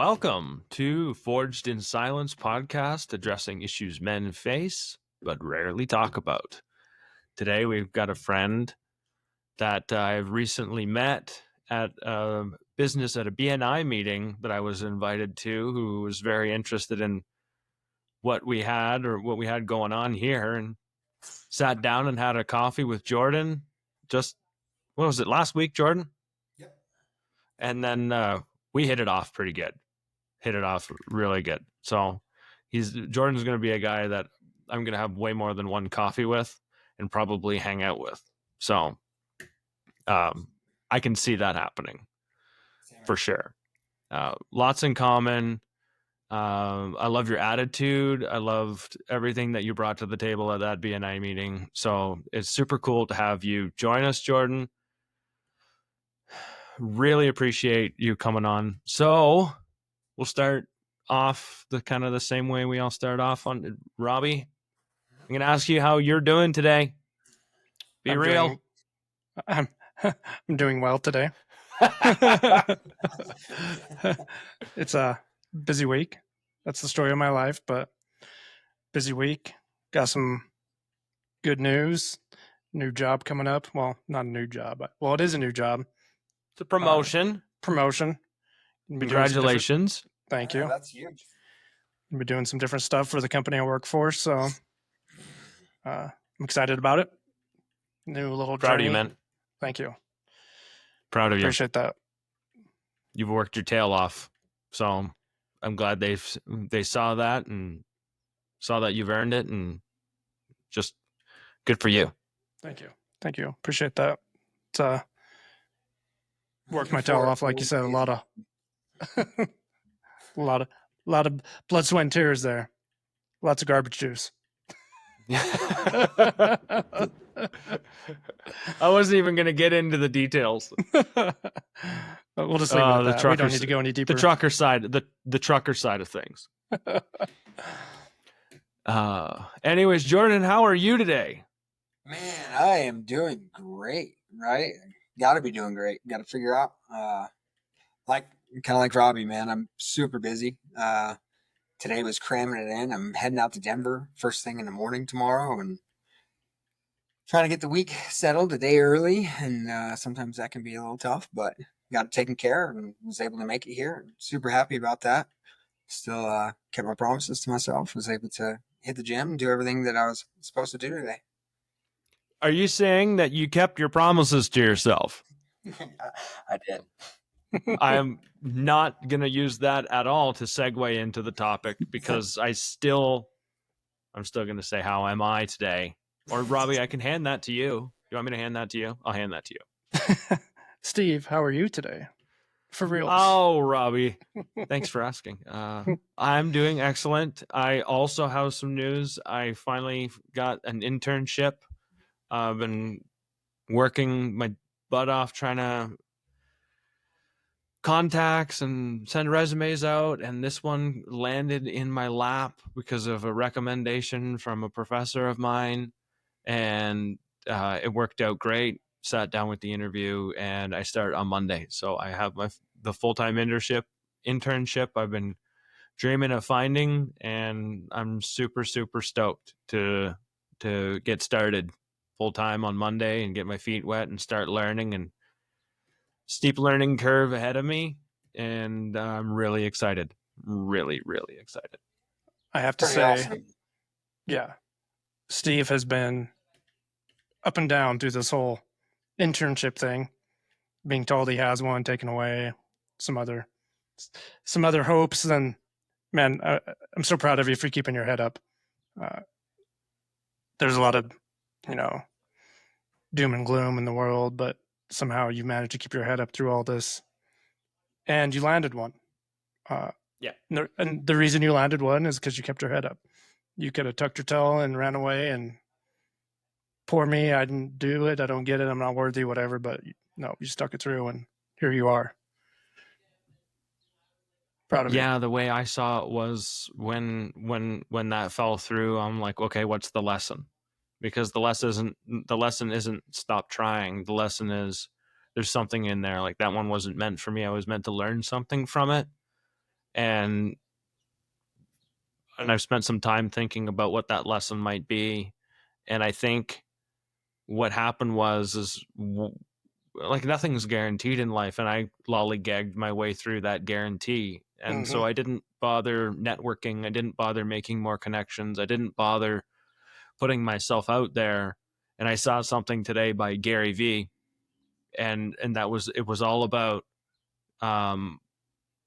Welcome to Forged in Silence podcast, addressing issues men face but rarely talk about. Today we've got a friend that I've recently met at a business at a BNI meeting that I was invited to, who was very interested in what we had going on here, and sat down and had a coffee with Jordan. Just, what was it, last week, Jordan? Yep. And then we hit it off pretty good. Hit it off really good. So Jordan's going to be a guy that I'm going to have way more than one coffee with and probably hang out with. So I can see that happening for sure. Lots in common. I love your attitude. I loved everything that you brought to the table at that BNI meeting. So it's super cool to have you join us, Jordan. Really appreciate you coming on. So we'll start off the same way we all start off on. Robbie, I'm going to ask you how you're doing today. Be real. I'm doing well today. It's a busy week. That's the story of my life, but busy week. Got some good news. New job coming up. Well, not a new job. Well, it is a new job. It's a promotion. Promotion. Congratulations. Thank you. That's huge. I'll be doing some different stuff for the company I work for, so I'm excited about it. New little Proud journey. of you, man. Thank you. Proud of you. Appreciate that. You've worked your tail off, so I'm glad they saw that and saw that you've earned it, and just good for you. Thank you. Appreciate that. It's worked my tail off, like you said. A lot of blood, sweat, and tears there. Lots of garbage juice. I wasn't even going to get into the details. We'll just leave it at that. We don't need to go any deeper. The trucker side of things. Anyways, Jordan, how are you today? Man, I am doing great, right? Got to be doing great. Got to figure out, kind of like Robbie, man, I'm super busy. Today was cramming it in. I'm heading out to Denver first thing in the morning tomorrow and trying to get the week settled a day early. And sometimes that can be a little tough, but got it taken care of and was able to make it here. Super happy about that. Still kept my promises to myself. Was able to hit the gym and do everything that I was supposed to do today. Are you saying that you kept your promises to yourself? I did. I am not going to use that at all to segue into the topic, because I'm still going to say, how am I today? Or Robbie, I can hand that to you. You want me to hand that to you? I'll hand that to you. Steve, how are you today? For real. Oh, Robbie, thanks for asking. I'm doing excellent. I also have some news. I finally got an internship. I've been working my butt off trying to contacts and send resumes out, and this one landed in my lap because of a recommendation from a professor of mine, and it worked out great. Sat down with the interview, and I start on Monday. So I have the full-time internship I've been dreaming of finding, and I'm super, super stoked to get started full-time on Monday and get my feet wet and start learning. And steep learning curve ahead of me, and I'm really excited. Really, really excited. I have to say, awesome. Yeah, Steve has been up and down through this whole internship thing, being told he has one, taken away, some other hopes. And man, I'm so proud of you for keeping your head up. There's a lot of, doom and gloom in the world, but somehow you managed to keep your head up through all this, and you landed one. Yeah. And the reason you landed one is because you kept your head up. You could have tucked your tail and ran away and poor me, I didn't do it. I don't get it. I'm not worthy, whatever. But no, you stuck it through, and here you are. Proud of you. Yeah, the way I saw it was when that fell through, I'm like, okay, what's the lesson? Because the lesson isn't stop trying. The lesson is there's something in there. Like, that one wasn't meant for me. I was meant to learn something from it. And I've spent some time thinking about what that lesson might be. And I think what happened was like nothing's guaranteed in life, and I lollygagged my way through that guarantee. And so I didn't bother networking. I didn't bother making more connections. I didn't bother putting myself out there. And I saw something today by Gary V, and it was all about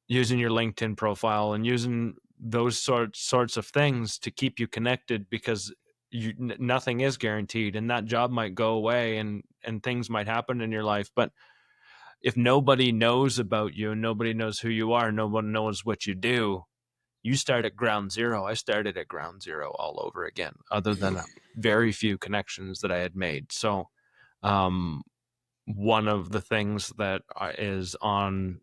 using your LinkedIn profile and using those sorts of things to keep you connected, because nothing is guaranteed, and that job might go away, and things might happen in your life. But if nobody knows about you, and nobody knows who you are, no one knows what you do, you start at ground zero. I started at ground zero all over again, other than very few connections that I had made. So one of the things that is on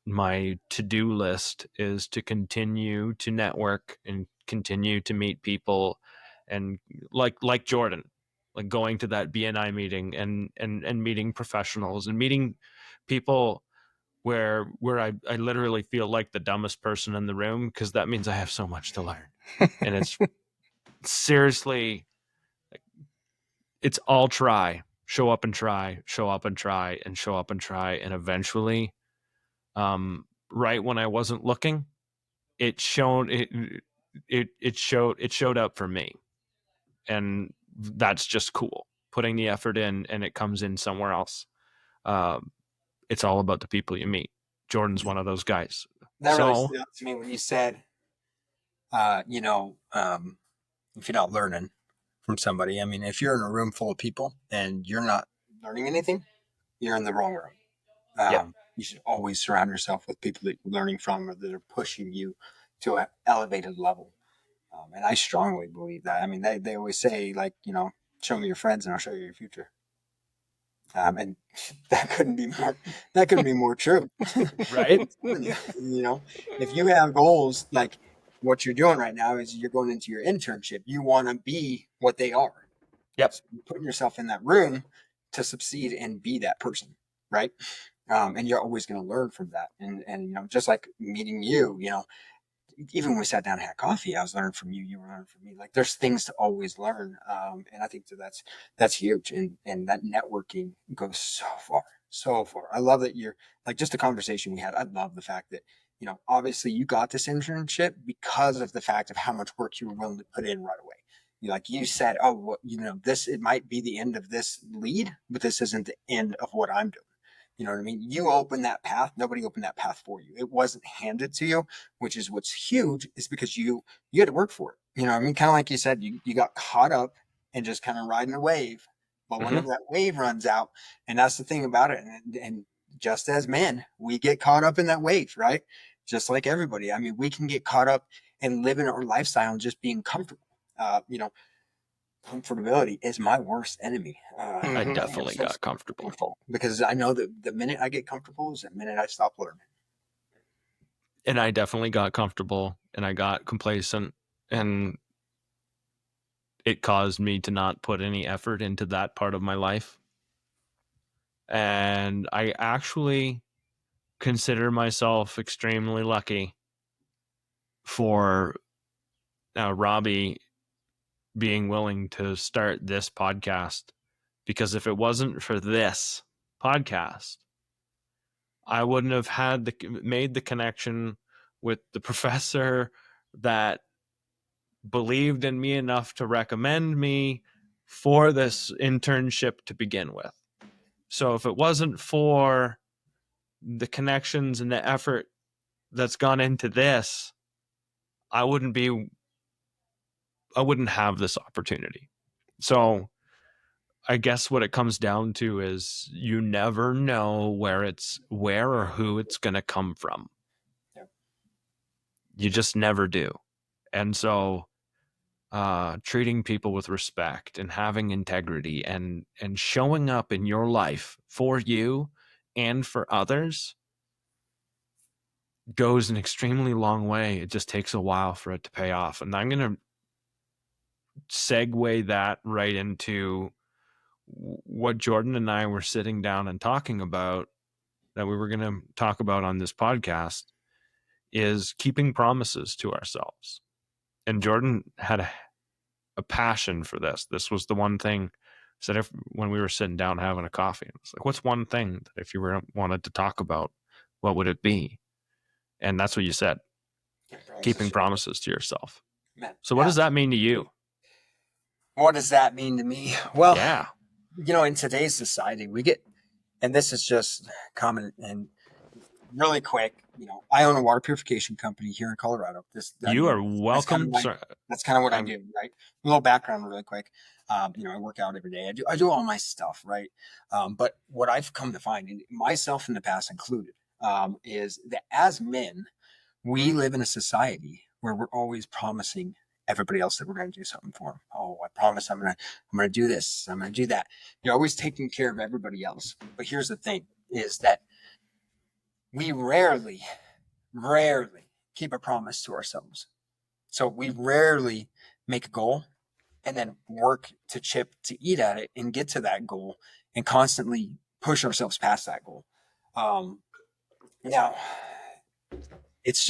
my to-do list is to continue to network and continue to meet people, and like Jordan, like going to that BNI meeting and meeting professionals and meeting people where I literally feel like the dumbest person in the room, because that means I have so much to learn. And it's seriously, it's all try, show up and try, show up and try, and show up and try. And eventually, right when I wasn't looking, it showed it showed up for me. And that's just cool. Putting the effort in, and it comes in somewhere else. It's all about the people you meet. Jordan's one of those guys. That really stood out to me when you said, if you're not learning from somebody, I mean, if you're in a room full of people and you're not learning anything, you're in the wrong room. You should always surround yourself with people that you're learning from, or that are pushing you to an elevated level. And I strongly believe that. I mean, they always say, like, show me your friends and I'll show you your future. And that couldn't be more true. Right? If you have goals, like what you're doing right now is you're going into your internship. You want to be what they are. Yep. So you're putting yourself in that room to succeed and be that person, right? And you're always going to learn from that. And just like meeting you, even when we sat down and had coffee, I was learning from you. You were learning from me. Like, there's things to always learn, and I think that's huge. And that networking goes so far, so far. I love that you're like, just the conversation we had. I love the fact that obviously you got this internship because of the fact of how much work you were willing to put in right away. You said, oh, well, it might be the end of this lead, but this isn't the end of what I'm doing. You know what I mean? You opened that path. Nobody opened that path for you. It wasn't handed to you, which is what's huge, is because you had to work for it. You know what I mean? Kind of like you said, you got caught up and just kind of riding a wave. But whenever that wave runs out, and that's the thing about it, and just as men, we get caught up in that wave, right? Just like everybody. I mean, we can get caught up and living our lifestyle and just being comfortable. Comfortability is my worst enemy. I definitely got comfortable, because I know that the minute I get comfortable is the minute I stop learning. And I definitely got comfortable, and I got complacent, and it caused me to not put any effort into that part of my life. And I actually consider myself extremely lucky for Robbie being willing to start this podcast, because if it wasn't for this podcast, I wouldn't have made the connection with the professor that believed in me enough to recommend me for this internship to begin with. So if it wasn't for the connections and the effort that's gone into this, I wouldn't have this opportunity. So I guess what it comes down to is you never know where or who it's going to come from. Yep. You just never do. And so treating people with respect and having integrity and showing up in your life for you and for others goes an extremely long way. It just takes a while for it to pay off. And I'm going to segue that right into what Jordan and I were sitting down and talking about, that we were going to talk about on this podcast, is keeping promises to ourselves. And Jordan had a passion for this. This was the one thing said if when we were sitting down having a coffee, it's like, what's one thing that if you wanted to talk about, what would it be? And that's what you said, keeping promises to yourself. Man, so what does that mean to you? What does that mean to me? Well, yeah, in today's society, we get, and this is just common and really quick, I own a water purification company here in Colorado. You are welcome. That's kind of what I do, right? A little background really quick. I work out every day. I do all my stuff, right? But what I've come to find, and myself in the past included, is that as men, we live in a society where we're always promising everybody else that we're going to do something for them. Oh, I promise I'm going to do this. I'm going to do that. You're always taking care of everybody else. But here's the thing is that we rarely keep a promise to ourselves. So we rarely make a goal and then work to chip to eat at it and get to that goal and constantly push ourselves past that goal. Now, it's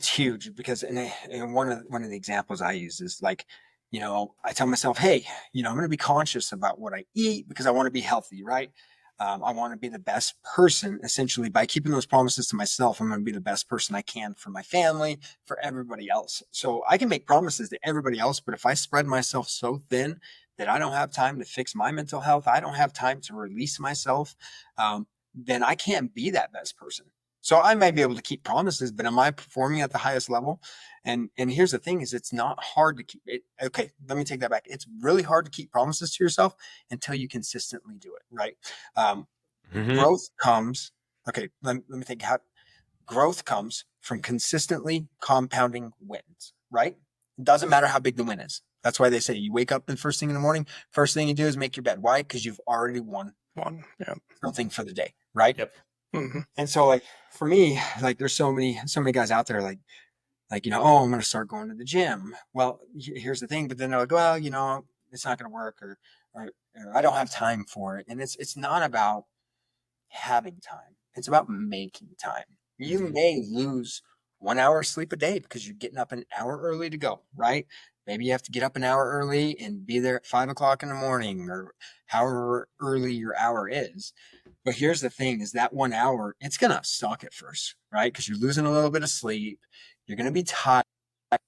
huge because and one of the examples I use is like, I tell myself, hey, I'm going to be conscious about what I eat because I want to be healthy, right? I want to be the best person. Essentially, by keeping those promises to myself, I'm going to be the best person I can for my family, for everybody else. So I can make promises to everybody else, but if I spread myself so thin that I don't have time to fix my mental health, I don't have time to release myself, then I can't be that best person. So I might be able to keep promises, but am I performing at the highest level? And here's the thing is it's not hard to keep it. Okay, let me take that back. It's really hard to keep promises to yourself until you consistently do it, right? Growth comes, okay, let me think how growth comes from consistently compounding wins, right? It doesn't matter how big the win is. That's why they say you wake up the first thing in the morning, first thing you do is make your bed. Why? Because you've already won something for the day, right? Yep. Mm-hmm. And so like for me, like there's so many guys out there like, oh, I'm going to start going to the gym. Well, here's the thing. But then they're like, well, it's not going to work or I don't have time for it. And it's not about having time. It's about making time. You may lose 1 hour sleep a day because you're getting up an hour early to go, right? Maybe you have to get up an hour early and be there at 5 o'clock in the morning or however early your hour is. But here's the thing is that 1 hour, it's going to suck at first, right? Because you're losing a little bit of sleep. You're going to be tired.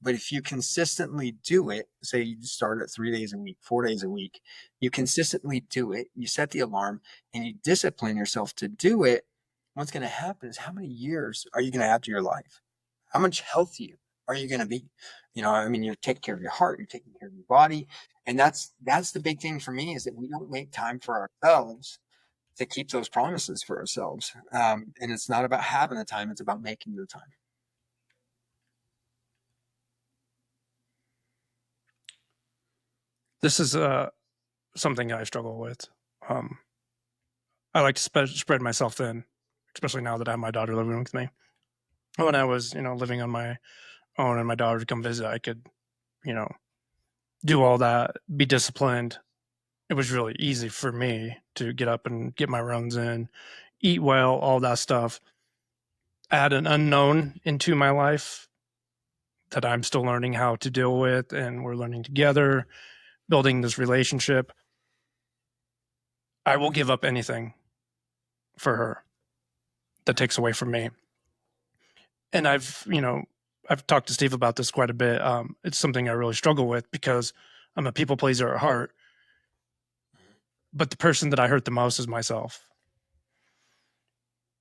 But if you consistently do it, say you start at 3 days a week, 4 days a week, you consistently do it, you set the alarm and you discipline yourself to do it, what's going to happen is how many years are you going to add to your life? How much healthier are you going to be? You're taking care of your heart, you're taking care of your body. And that's the big thing for me is that we don't make time for ourselves to keep those promises for ourselves. And it's not about having the time, it's about making the time. This is something I struggle with. I like to spread myself thin, especially now that I have my daughter living with me. When I was, living on my own and my daughter would come visit, I could, do all that, be disciplined. It was really easy for me to get up and get my runs in, eat well, all that stuff. Add an unknown into my life that I'm still learning how to deal with, and we're learning together, building this relationship. I will give up anything for her that takes away from me. And I've talked to Steve about this quite a bit. It's something I really struggle with because I'm a people pleaser at heart. But the person that I hurt the most is myself.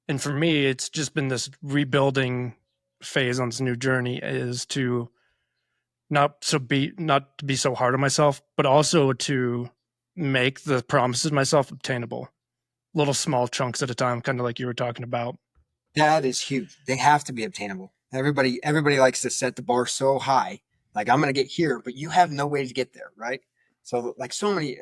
And for me, it's just been this rebuilding phase on this new journey is to not to be so hard on myself, but also to make the promises myself obtainable, little small chunks at a time, kind of like you were talking about. That is huge. They have to be obtainable. Everybody likes to set the bar so high, like I'm going to get here, but you have no way to get there, right? So like so many,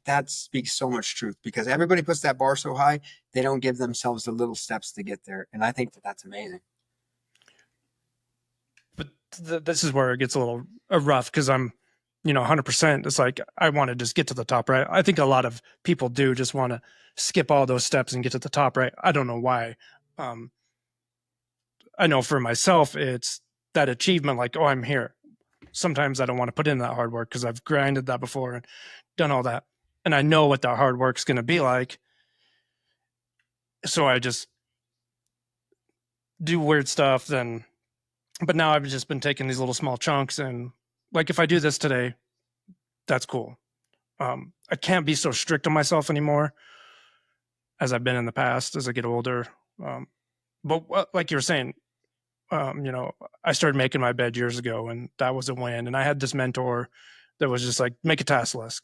that speaks so much truth because everybody puts that bar so high, they don't give themselves the little steps to get there. And I think that's amazing. But this is where it gets a little rough because I'm, 100%. It's like I want to just get to the top, right? I think a lot of people do just want to skip all those steps and get to the top, right? I don't know why. I know for myself, it's that achievement, like, oh, I'm here. Sometimes I don't want to put in that hard work because I've grinded that before and done all that. And I know what that hard work's going to be like. So I just do weird stuff then. But now I've just been taking these little small chunks. And like, if I do this today, that's cool. I can't be so strict on myself anymore as I've been in the past as I get older. But like you were saying, you know, I started making my bed years ago, and that was a win. And I had this mentor that was just like, make a task list.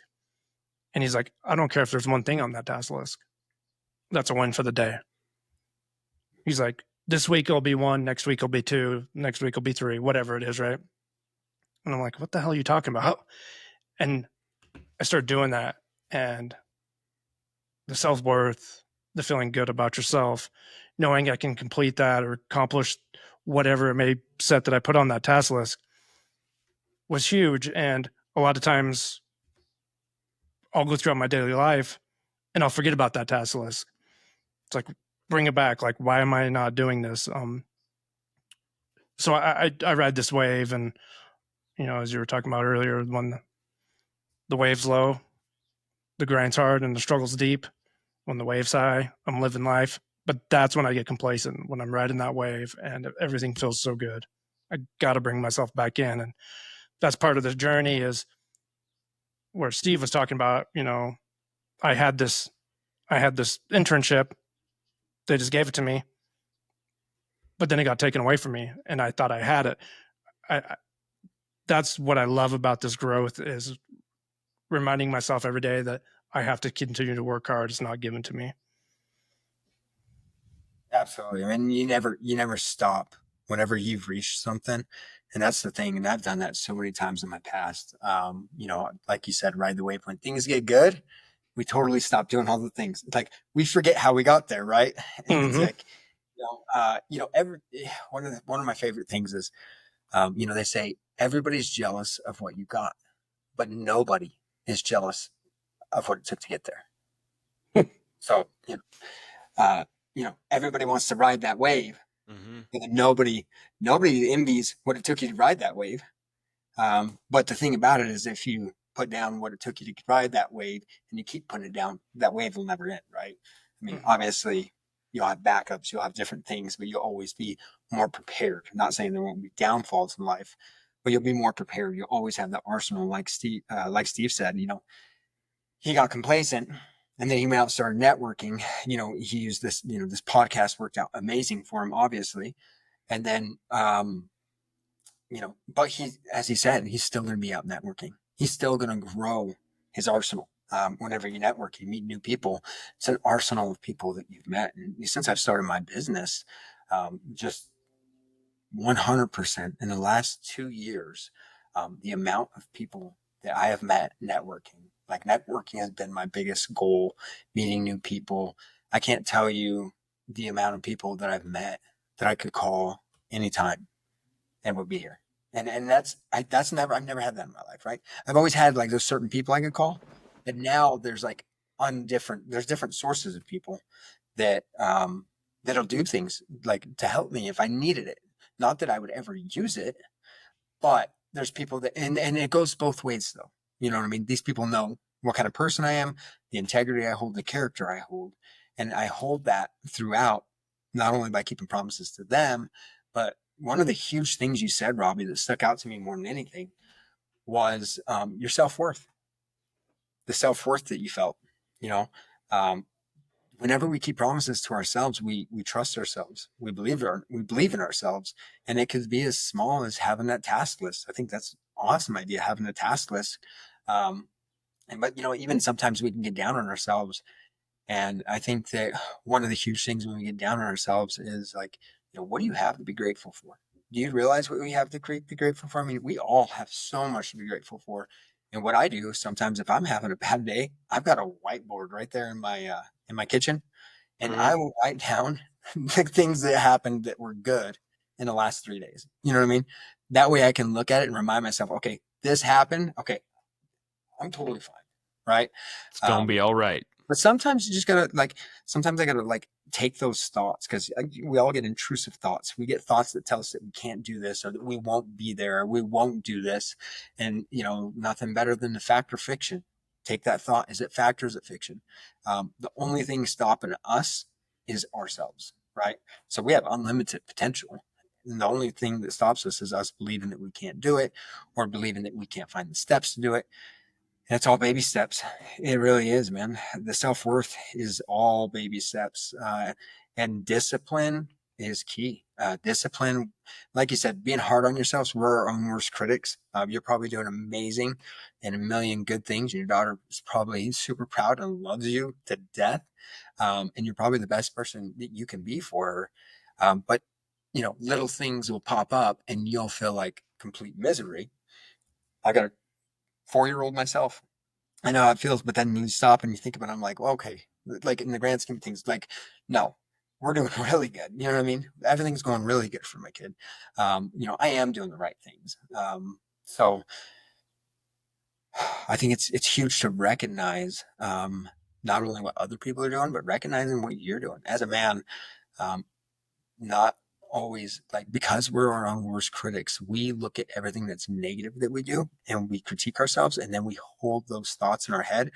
And he's like, I don't care if there's one thing on that task list. That's a win for the day. He's like, this week it'll be 1, next week it'll be 2, next week it'll be 3, whatever it is, right? And I'm like, what the hell are you talking about? And I started doing that, and the self-worth, the feeling good about yourself, knowing I can complete that or accomplish whatever it may set that I put on that task list was huge. And a lot of times I'll go throughout my daily life and I'll forget about that task list. It's like, bring it back. Like, why am I not doing this? So I ride this wave, and, you know, as you were talking about earlier, when the wave's low, the grind's hard and the struggle's deep. When the wave's high, I'm living life. But that's when I get complacent, when I'm riding that wave and everything feels so good. I got to bring myself back in. And that's part of the journey, is where Steve was talking about, you know, I had this internship. They just gave it to me, but then it got taken away from me, and I thought I had it. That's what I love about this growth, is reminding myself every day that I have to continue to work hard. It's not given to me. Absolutely. I mean, you never stop whenever you've reached something. And that's the thing. And I've done that so many times in my past. You know, like you said, ride the wave. When things get good, we totally stop doing all the things. It's like, we forget how we got there, right? And it's like, one of my favorite things is, you know, they say everybody's jealous of what you got, but nobody is jealous of what it took to get there. So, everybody wants to ride that wave, but nobody envies what it took you to ride that wave. But the thing about it is, if you put down what it took you to ride that wave and you keep putting it down, that wave will never end, right? I mean, obviously, you'll have backups, you'll have different things, but you'll always be more prepared. I'm not saying there won't be downfalls in life, but you'll be more prepared. You'll always have the arsenal, like Steve said. You know, he got complacent, and then he went out and started networking. You know, he used this, you know, this podcast worked out amazing for him, obviously. And then, you know, but as he said, he's still going to be out networking. He's still going to grow his arsenal. Whenever you network, you meet new people. It's an arsenal of people that you've met. And since I've started my business, just 100% in the last 2 years, the amount of people that I have met networking, like networking has been my biggest goal, meeting new people. I can't tell you the amount of people that I've met that I could call anytime and would be here. And I've never had that in my life, right? I've always had like those certain people I could call, but now there's like there's different sources of people that, that'll do things like to help me if I needed it. Not that I would ever use it, but there's people that, and it goes both ways though. You know what I mean? These people know what kind of person I am, the integrity I hold, the character I hold. And I hold that throughout, not only by keeping promises to them, but one of the huge things you said, Robbie, that stuck out to me more than anything was, your self-worth, the self-worth that you felt, you know, whenever we keep promises to ourselves, we trust ourselves. We believe in ourselves, and it could be as small as having that task list. I think that's an awesome idea, having a task list. But you know, even sometimes we can get down on ourselves, and I think that one of the huge things when we get down on ourselves is like, you know, what do you have to be grateful for? Do you realize what we have to be grateful for? I mean, we all have so much to be grateful for. And what I do sometimes, if I'm having a bad day, I've got a whiteboard right there in my kitchen, and I will write down the things that happened that were good in the last 3 days. You know what I mean? That way I can look at it and remind myself, okay, this happened. Okay, I'm totally fine, right? It's gonna be all right. But sometimes you just gotta sometimes I gotta take those thoughts, because we all get intrusive thoughts. We get thoughts that tell us that we can't do this, or that we won't be there, or we won't do this. And, nothing better than the fact or fiction. Take that thought. Is it fact or is it fiction? The only thing stopping us is ourselves, right? So we have unlimited potential. And the only thing that stops us is us believing that we can't do it, or believing that we can't find the steps to do it. And it's all baby steps. It really is, man. The self-worth is all baby steps. And discipline is key. Discipline, like you said, being hard on yourselves. We're our own worst critics. You're probably doing amazing and a million good things. And your daughter is probably super proud and loves you to death. And you're probably the best person that you can be for her. But, little things will pop up and you'll feel like complete misery. I got a 4-year-old myself. I know how it feels, but then you stop and you think about it. I'm like, well, okay, like in the grand scheme of things, like, no, we're doing really good. You know what I mean? Everything's going really good for my kid. I am doing the right things. So I think it's huge to recognize not only what other people are doing, but recognizing what you're doing as a man. Um, not always, like, because we're our own worst critics, we look at everything that's negative that we do and we critique ourselves, and then we hold those thoughts in our head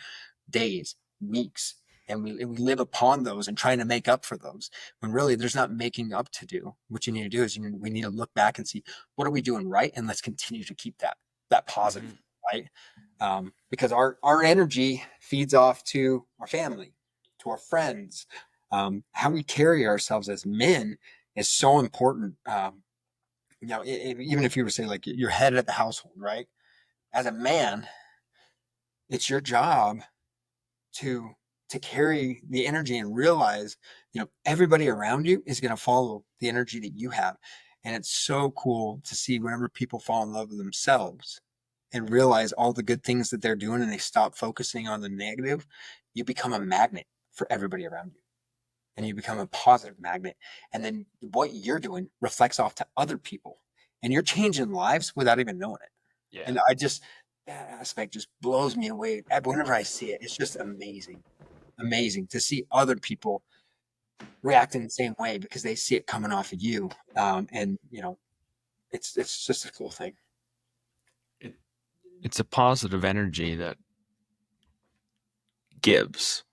days, weeks, and we live upon those and trying to make up for those, when really there's not making up to do. What you need to do is we need to look back and see, what are we doing right, and let's continue to keep that positive, right? Because our energy feeds off to our family, to our friends. How we carry ourselves as men is so important. Even if you were to say, like, you're head of the household, right? As a man, it's your job to carry the energy and realize, everybody around you is going to follow the energy that you have. And it's so cool to see whenever people fall in love with themselves and realize all the good things that they're doing, and they stop focusing on the negative. You become a magnet for everybody around you, and you become a positive magnet. And then what you're doing reflects off to other people, and you're changing lives without even knowing it. Yeah. And that aspect just blows me away. Whenever I see it, it's just amazing. Amazing to see other people react in the same way because they see it coming off of you. And it's just a cool thing. It's a positive energy that gives.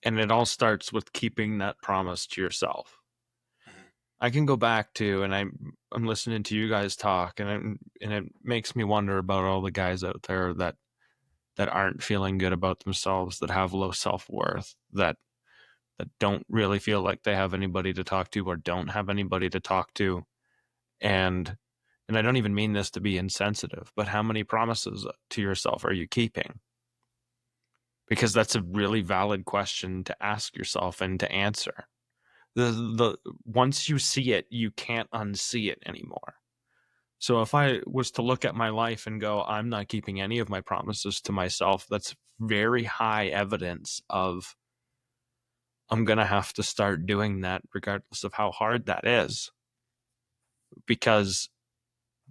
And it all starts with keeping that promise to yourself. I can go back to, and I'm listening to you guys talk, and it makes me wonder about all the guys out there that aren't feeling good about themselves, that have low self-worth, that don't really feel like they have anybody to talk to, or don't have anybody to talk to. And I don't even mean this to be insensitive, but how many promises to yourself are you keeping? Because that's a really valid question to ask yourself and to answer. The once you see it, you can't unsee it anymore. So if I was to look at my life and go, I'm not keeping any of my promises to myself, that's very high evidence of I'm going to have to start doing that regardless of how hard that is. Because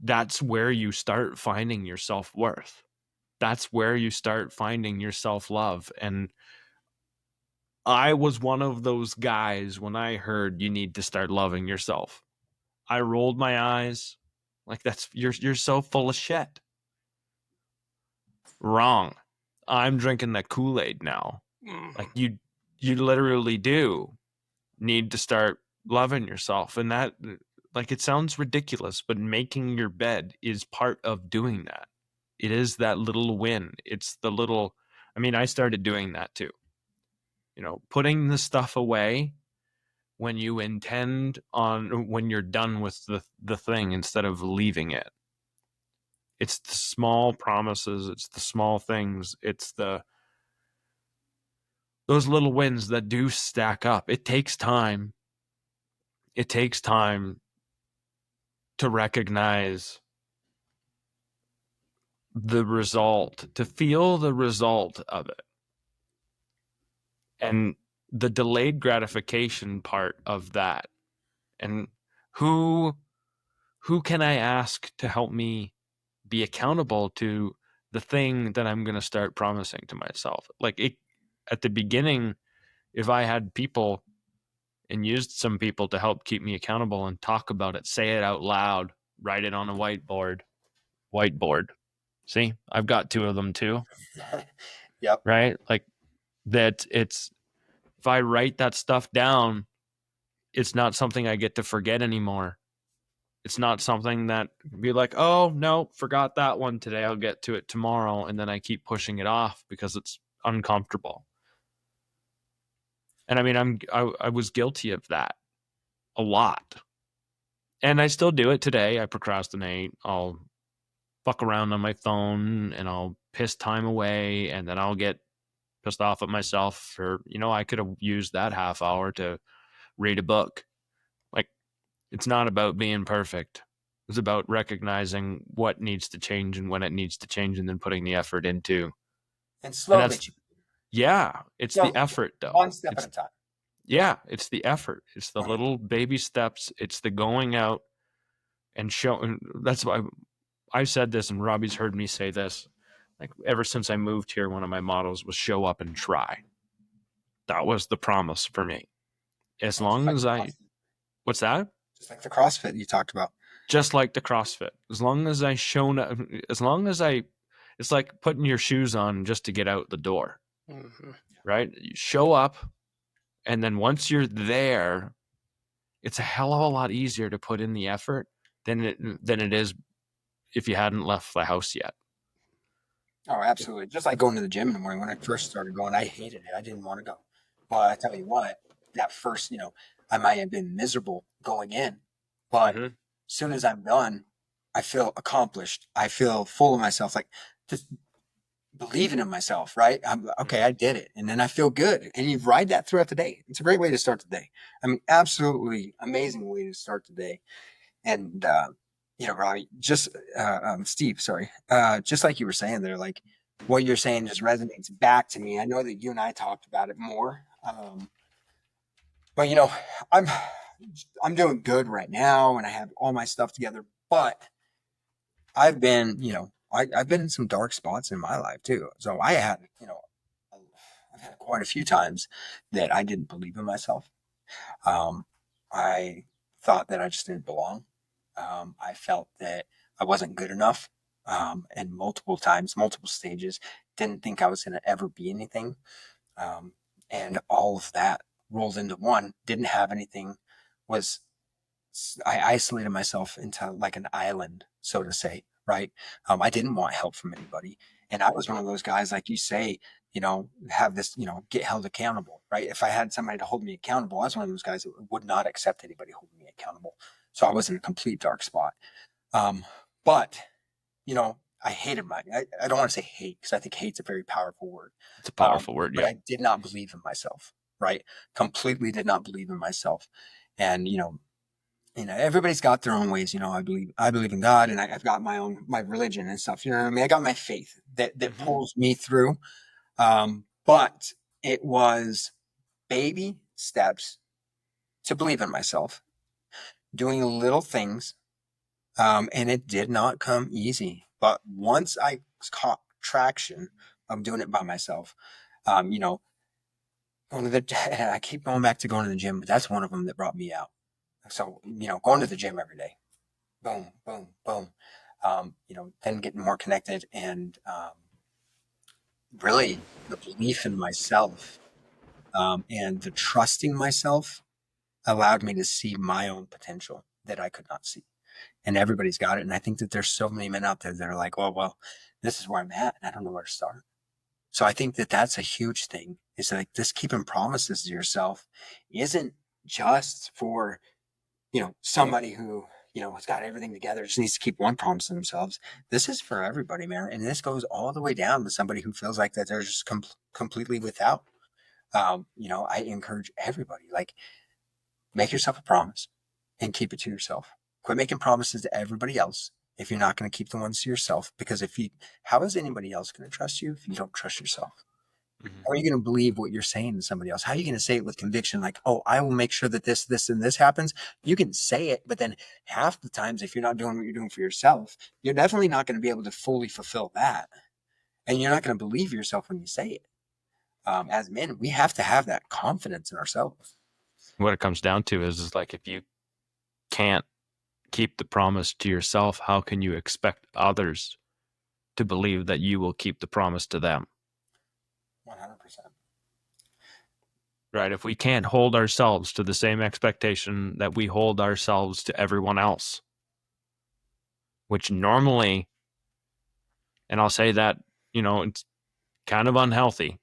that's where you start finding your self-worth. That's where you start finding your self-love. And I was one of those guys when I heard you need to start loving yourself. I rolled my eyes like, you're so full of shit. Wrong. I'm drinking that Kool-Aid now. Like, you literally do need to start loving yourself. And that, like, it sounds ridiculous, but making your bed is part of doing that. It is that little win. It's the little, I started doing that too. Putting the stuff away when you intend on, when you're done with the thing, instead of leaving it. It's the small promises. It's the small things. It's those little wins that do stack up. It takes time. It takes time to recognize the result, to feel the result of it. And the delayed gratification part of that. And who can I ask to help me be accountable to the thing that I'm going to start promising to myself? Like, at the beginning, if I had people and used some people to help keep me accountable and talk about it, say it out loud, write it on a whiteboard. See, I've got 2 of them too. Yep. Right? Like that it's, if I write that stuff down, it's not something I get to forget anymore. It's not something that be like, oh no, forgot that one today. I'll get to it tomorrow. And then I keep pushing it off because it's uncomfortable. And I mean, I was guilty of that a lot. And I still do it today. I procrastinate. I'll fuck around on my phone and I'll piss time away, and then I'll get pissed off at myself for, I could have used that half hour to read a book. Like, it's not about being perfect. It's about recognizing what needs to change and when it needs to change, and then putting the effort into. And And slowly, that's, yeah, it's the effort though. one step It's, at a time. yeah, it's the effort. It's the little baby steps. It's the going out and showing. That's why I've said this, and Robbie's heard me say this. Like, ever since I moved here, one of my mottos was show up and try. That was the promise for me. As long as what's that? Just like the CrossFit you talked about. Just like the CrossFit. As long as I shown up, it's like putting your shoes on just to get out the door, right? You show up, and then once you're there, it's a hell of a lot easier to put in the effort than it is if you hadn't left the house yet. Oh, absolutely. Just like going to the gym in the morning. When I first started going, I hated it. I didn't want to go. But I tell you what, that first, I might have been miserable going in, but as soon as I'm done, I feel accomplished. I feel full of myself, like just believing in myself, right? Okay, I did it. And then I feel good. And you ride that throughout the day. It's a great way to start the day. I mean, absolutely amazing way to start the day. And, Robbie, just, Steve, sorry. Just like you were saying there, like what you're saying just resonates back to me. I know that you and I talked about it more. But I'm doing good right now and I have all my stuff together, but I've been, I've been in some dark spots in my life too. So I've had quite a few times that I didn't believe in myself. I thought that I just didn't belong. I felt that I wasn't good enough. And multiple times, multiple stages, didn't think I was going to ever be anything. And all of that rolled into one, didn't have anything, I isolated myself into like an island, so to say, right? I didn't want help from anybody. And I was one of those guys, like you say, have this, get held accountable, right? If I had somebody to hold me accountable, I was one of those guys that would not accept anybody holding me accountable. So I was in a complete dark spot. But, I hated I don't want to say hate, because I think hate's a very powerful word. It's a powerful word, but yeah. I did not believe in myself, right? Completely did not believe in myself. And, everybody's got their own ways. I believe in God, and I've got my religion and stuff. You know what I mean? I got my faith that pulls me through. But it was baby steps to believe in myself, doing little things. And it did not come easy. But once I caught traction of doing it by myself, going to and I keep going back to going to the gym, but that's one of them that brought me out. So, going to the gym every day, boom, boom, boom, then getting more connected and really the belief in myself and the trusting myself allowed me to see my own potential that I could not see. And everybody's got it. And I think that there's so many men out there that are like, oh, well, this is where I'm at and I don't know where to start. So I think that that's a huge thing, is like this keeping promises to yourself isn't just for, somebody who, has got everything together, just needs to keep one promise to themselves. This is for everybody, man. And this goes all the way down to somebody who feels like that they're just completely without. I encourage everybody, like, make yourself a promise and keep it to yourself. Quit making promises to everybody else if you're not going to keep the ones to yourself. Because how is anybody else going to trust you if you don't trust yourself? How are you going to believe what you're saying to somebody else? How are you going to say it with conviction? Like, oh, I will make sure that this, and this happens. You can say it, but then half the times, if you're not doing what you're doing for yourself, you're definitely not going to be able to fully fulfill that. And you're not going to believe yourself when you say it. as men, we have to have that confidence in ourselves. What it comes down to is like, if you can't keep the promise to yourself, how can you expect others to believe that you will keep the promise to them? 100%. Right? If we can't hold ourselves to the same expectation that we hold ourselves to everyone else, which normally, and I'll say that, it's kind of unhealthy,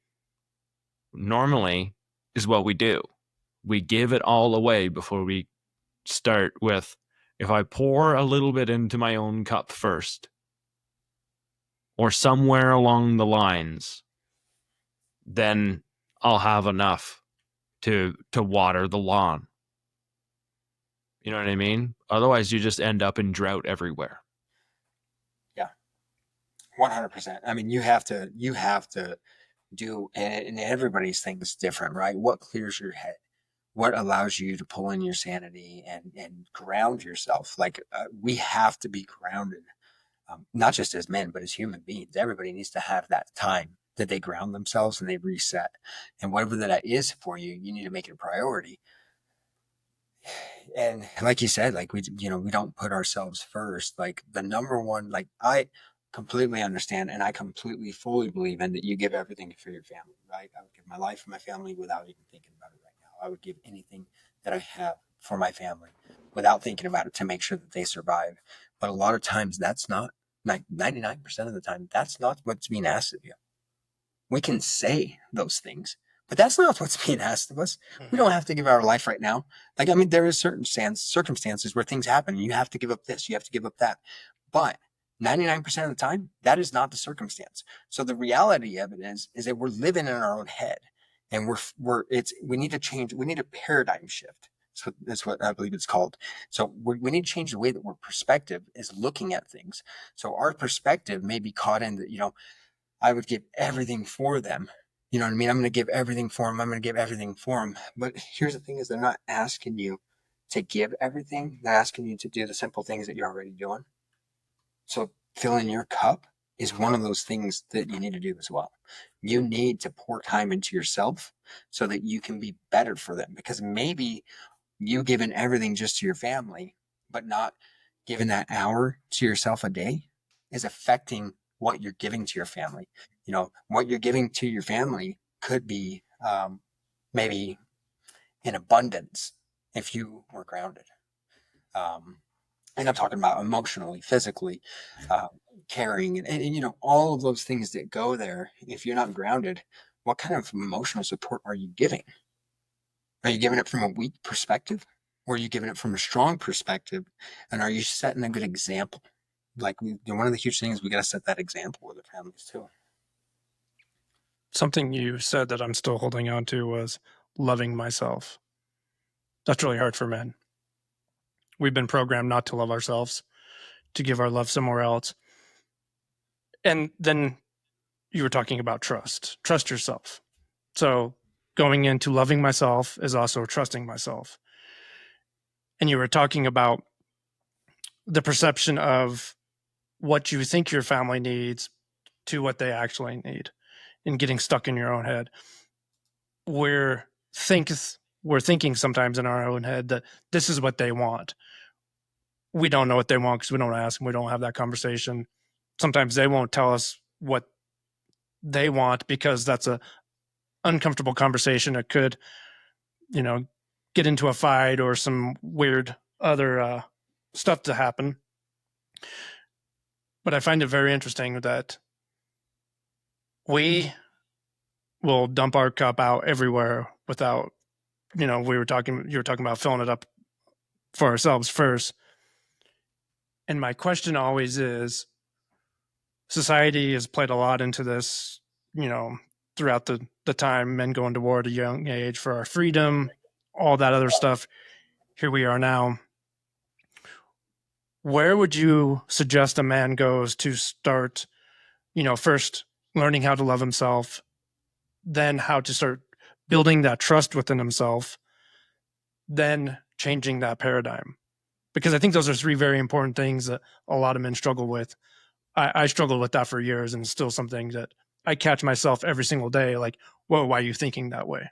normally is what we do. We give it all away before we start with, if I pour a little bit into my own cup first, or somewhere along the lines, then I'll have enough to water the lawn. You know what I mean? Otherwise, you just end up in drought everywhere. Yeah, 100%. I mean, you have to do, and everybody's thing is different, right? What clears your head? What allows you to pull in your sanity and ground yourself? Like, we have to be grounded, not just as men, but as human beings. Everybody needs to have that time that they ground themselves and they reset. And whatever that is for you, you need to make it a priority. And like you said, like we don't put ourselves first. Like the number one, like I completely understand and I completely fully believe in that you give everything for your family, right? I would give my life for my family without even thinking about it right now. I would give anything that I have for my family without thinking about it to make sure that they survive. But a lot of times that's not, like 99% of the time, that's not what's being asked of you. We can say those things, but that's not what's being asked of us. We don't have to give our life right now. Like, I mean, there is certain circumstances where things happen. You have to give up this, you have to give up that. But 99% of the time, that is not the circumstance. So the reality of it is that we're living in our own head, and we need to change. We need a paradigm shift. So that's what I believe it's called. So we need to change the way that our perspective is looking at things. So our perspective may be caught in that, I would give everything for them. You know what I mean? I'm going to give everything for them. I'm going to give everything for them. But here's the thing is they're not asking you to give everything. They're asking you to do the simple things that you're already doing. So filling your cup is one of those things that you need to do as well. You need to pour time into yourself so that you can be better for them, because maybe you giving everything just to your family, but not giving that hour to yourself a day is affecting what you're giving to your family. What you're giving to your family could be maybe in abundance if you were grounded. And I'm talking about emotionally, physically, caring, and all of those things that go there. If you're not grounded, what kind of emotional support are you giving? Are you giving it from a weak perspective, or are you giving it from a strong perspective? And are you setting a good example? Like, one of the huge things, we got to set that example with our families too. Something you said that I'm still holding on to was loving myself. That's really hard for men. We've been programmed not to love ourselves, to give our love somewhere else. And then you were talking about trust. Trust yourself. So going into loving myself is also trusting myself. And you were talking about the perception of what you think your family needs to what they actually need, and getting stuck in your own head. We're thinking sometimes in our own head that this is what they want. We don't know what they want because we don't ask them. We don't have that conversation. Sometimes they won't tell us what they want because that's a uncomfortable conversation. It could, get into a fight or some weird other stuff to happen. But I find it very interesting that we will dump our cup out everywhere without, you were talking about filling it up for ourselves first. And my question always is, society has played a lot into this, throughout the time, men going to war at a young age for our freedom, all that other stuff. Here we are now. Where would you suggest a man goes to start, first learning how to love himself, then how to start building that trust within himself, then changing that paradigm? Because I think those are three very important things that a lot of men struggle with. I struggled with that for years, and it's still something that I catch myself every single day. Like, well, why are you thinking that way?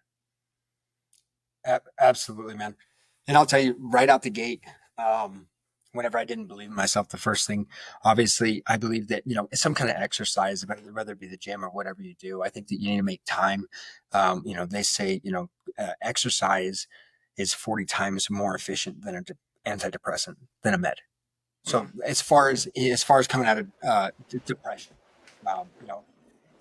Absolutely, man. And I'll tell you right out the gate, whenever I didn't believe in myself, the first thing, obviously, I believe that, some kind of exercise, whether it be the gym or whatever you do, I think that you need to make time. They say, exercise is 40 times more efficient than an antidepressant, than a med. So as far as coming out of depression, you know,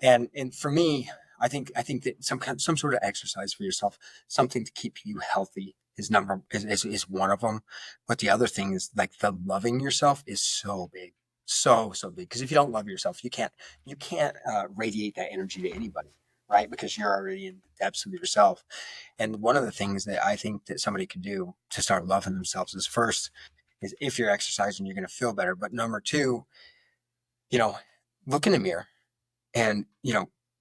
and for me, I think that some sort of exercise for yourself, something to keep you healthy is one of them. But the other thing is like the loving yourself is so big, so big. Because if you don't love yourself, you can't radiate that energy to anybody, right? Because you're already in the depths of yourself. And one of the things that I think that somebody could do to start loving themselves is first is if you're exercising, you're going to feel better. But number two, you know, look in the mirror and,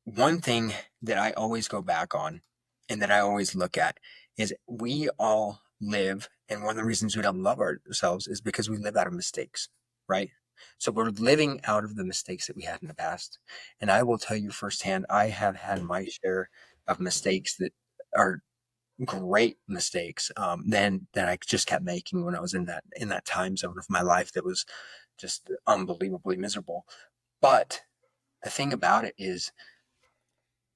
one thing that I always go back on and that I always look at is we all live. And one of the reasons we don't love ourselves is because we live out of mistakes, right? So we're living out of the mistakes that we had in the past. And I will tell you firsthand, I have had my share of mistakes that are great mistakes, then that I just kept making when I was in that time zone of my life that was just unbelievably miserable. But the thing about it is,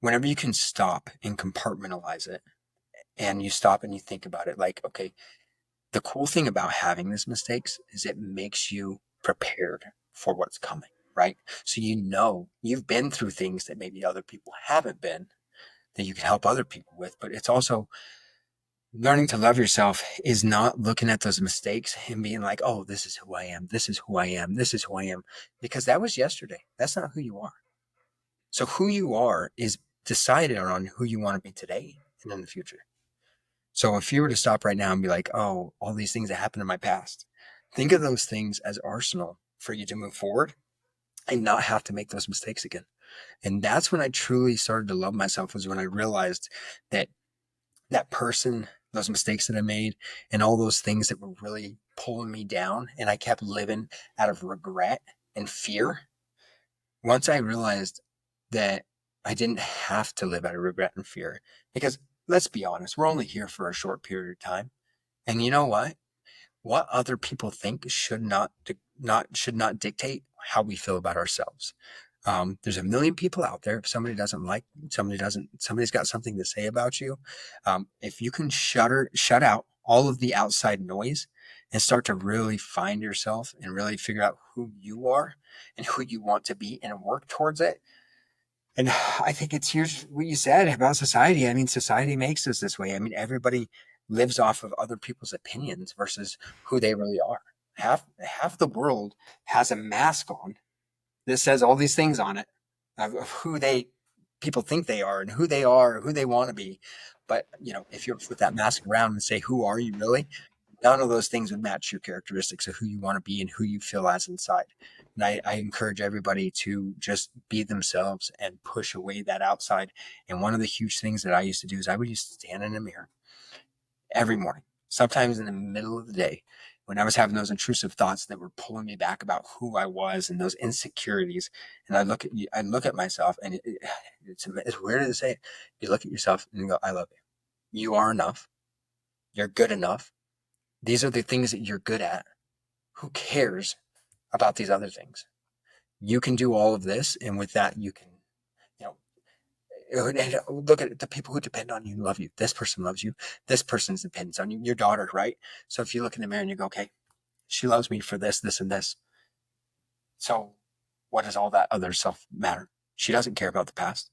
whenever you can stop and compartmentalize it, and you stop and you think about it, like, okay, the cool thing about having these mistakes is it makes you prepared for what's coming, right? So you've been through things that maybe other people haven't been, that you can help other people with. But it's also learning to love yourself is not looking at those mistakes and being like, oh, this is who I am. This is who I am. This is who I am. Because that was yesterday. That's not who you are. So who you are is decided on who you want to be today and in the future. So if you were to stop right now and be like, oh, all these things that happened in my past, think of those things as arsenal for you to move forward and not have to make those mistakes again. And that's when I truly started to love myself, was when I realized that that person, those mistakes that I made, and all those things that were really pulling me down, and I kept living out of regret and fear. Once I realized that I didn't have to live out of regret and fear, because let's be honest, we're only here for a short period of time. And you know what? What other people think should not dictate how we feel about ourselves. There's a million people out there. If somebody doesn't like, somebody's got something to say about you. If you can shut out all of the outside noise and start to really find yourself and really figure out who you are and who you want to be and work towards it. And I think it's here's what you said about society. I mean, society makes us this way. I mean, everybody lives off of other people's opinions versus who they really are. Half the world has a mask on that says all these things on it of who people think they are and who they are, who they want to be. But if you flip that mask around and say, who are you really? None of those things would match your characteristics of who you want to be and who you feel as inside. And I encourage everybody to just be themselves and push away that outside. And one of the huge things that I used to do is I would used to stand in a mirror every morning, sometimes in the middle of the day, when I was having those intrusive thoughts that were pulling me back about who I was and those insecurities. And I look at myself, and it's weird to say it. You look at yourself and you go, I love you. You are enough. You're good enough. These are the things that you're good at. Who cares about these other things? You can do all of this. And with that, you can, you know, and look at the people who depend on you, love you. This person loves you. This person depends on you. Your daughter, right? So if you look in the mirror and you go, okay, she loves me for this, this, and this. So what does all that other stuff matter? She doesn't care about the past.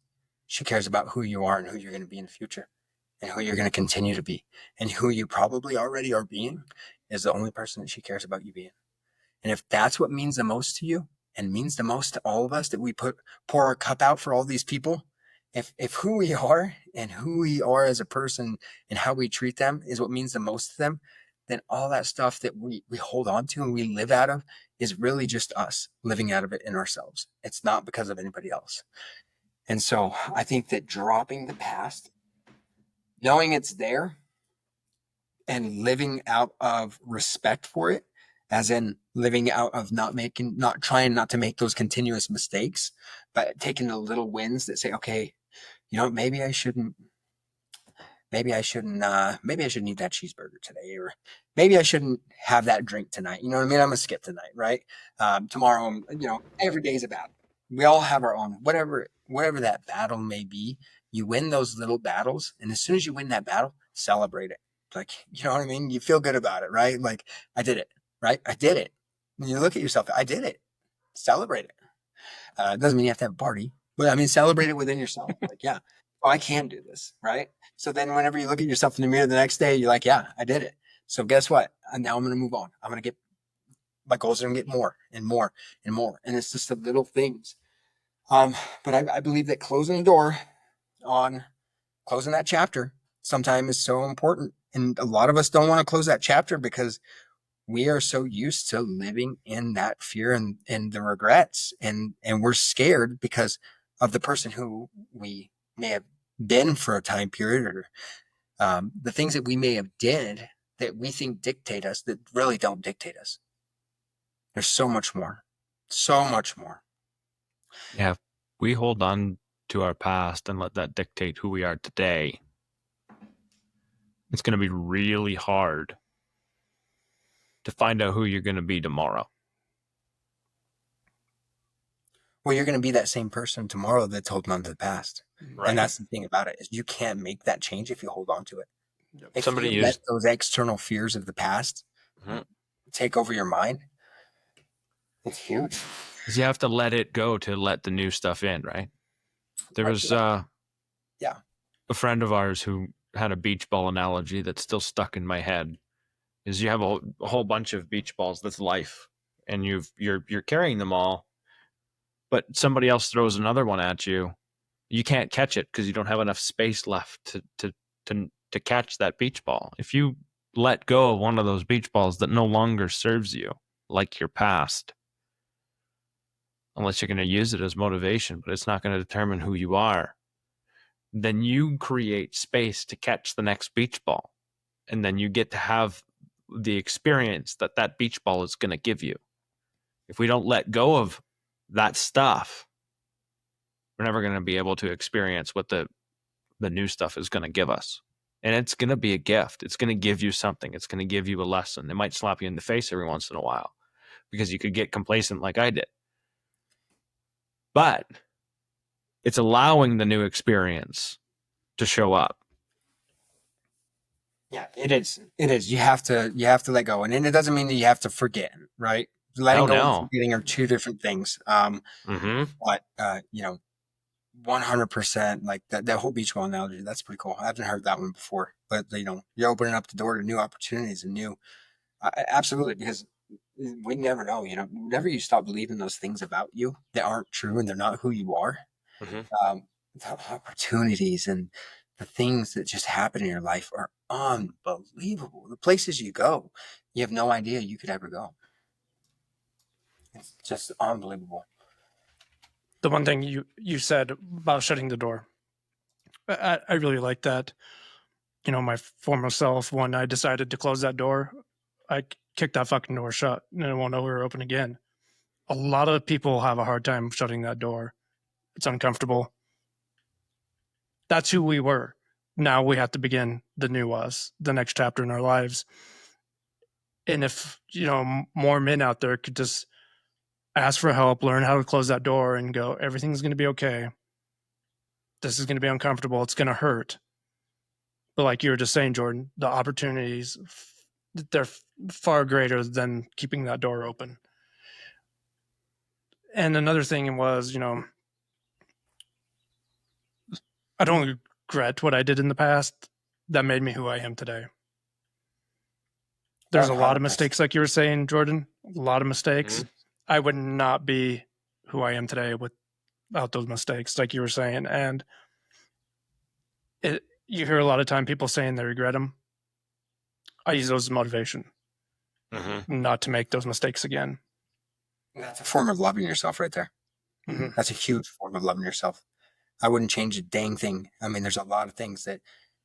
She cares about who you are and who you're going to be in the future and who you're going to continue to be. And who you probably already are being is the only person that she cares about you being. And if that's what means the most to you and means the most to all of us, that we pour our cup out for all these people, if who we are and who we are as a person and how we treat them is what means the most to them, then all that stuff that we hold on to and we live out of is really just us living out of it in ourselves. It's not because of anybody else. And so I think that dropping the past, knowing it's there, and living out of respect for it, as in living out of not trying not to make those continuous mistakes, but taking the little wins that say, okay, maybe I shouldn't. Maybe I shouldn't. Maybe I shouldn't eat that cheeseburger today, or maybe I shouldn't have that drink tonight. You know what I mean? I'm gonna skip tonight, right? Tomorrow, every day is a battle. We all have our own, whatever that battle may be. You win those little battles, and as soon as you win that battle, celebrate it. Like, you know what I mean? You feel good about it, right? Like, I did it, right? I did it. And you look at yourself, I did it. Celebrate it. It doesn't mean you have to have a party, but I mean, celebrate it within yourself. Like, yeah, oh, I can do this, right? So then whenever you look at yourself in the mirror the next day, you're like, yeah, I did it. So guess what? Now I'm going to move on. I'm going to get, my goals are going to get more and more and more. And it's just the little things. But I believe that closing the door on closing that chapter sometimes is so important. And a lot of us don't want to close that chapter because we are so used to living in that fear and the regrets. And we're scared because of the person who we may have been for a time period, or the things that we may have did that we think dictate us that really don't dictate us. There's so much more. So much more. Yeah, if we hold on to our past and let that dictate who we are today, it's going to be really hard to find out who you're going to be tomorrow. Well, you're going to be that same person tomorrow that's holding on to the past. Right. And that's the thing about it, is you can't make that change if you hold on to it. Yep. If somebody let those external fears of the past take over your mind, it's huge. Because you have to let it go to let the new stuff in, right? There was a friend of ours who had a beach ball analogy that's still stuck in my head. Is you have a whole bunch of beach balls that's life, and you're carrying them all, but somebody else throws another one at you. You can't catch it because you don't have enough space left to catch that beach ball. If you let go of one of those beach balls that no longer serves you, like your past, unless you're going to use it as motivation, but it's not going to determine who you are, then you create space to catch the next beach ball. And then you get to have the experience that beach ball is going to give you. If we don't let go of that stuff, we're never going to be able to experience what the new stuff is going to give us. And it's going to be a gift. It's going to give you something. It's going to give you a lesson. It might slap you in the face every once in a while because you could get complacent like I did. But it's allowing the new experience to show up. Yeah, it is. It is. You have to let go. And it doesn't mean that you have to forget, right? Letting go and forgetting are two different things. But 100%, like that whole beach ball analogy, that's pretty cool. I haven't heard that one before, but you're opening up the door to new opportunities and new, absolutely, because we never know, whenever you stop believing those things about you that aren't true and they're not who you are, the opportunities and the things that just happen in your life are unbelievable. The places you go, you have no idea you could ever go. It's just unbelievable. The one thing you said about shutting the door, I really like that. My former self, when I decided to close that door, I kicked that fucking door shut and it won't ever open again. A lot of people have a hard time shutting that door. It's uncomfortable. That's who we were. Now we have to begin the new us, the next chapter in our lives. And if, more men out there could just ask for help, learn how to close that door and go, everything's going to be okay. This is going to be uncomfortable. It's going to hurt. But like you were just saying, Jordan, the opportunities, they're far greater than keeping that door open. And another thing was, I don't regret what I did in the past. That made me who I am today. There's a lot of mistakes, like you were saying, Jordan, a lot of mistakes. Mm-hmm. I would not be who I am today without those mistakes, like you were saying. And you hear a lot of time people saying they regret them. I use those as motivation, not to make those mistakes again. That's a form of loving yourself right there. Mm-hmm. That's a huge form of loving yourself. I wouldn't change a dang thing. I mean, there's a lot of things that,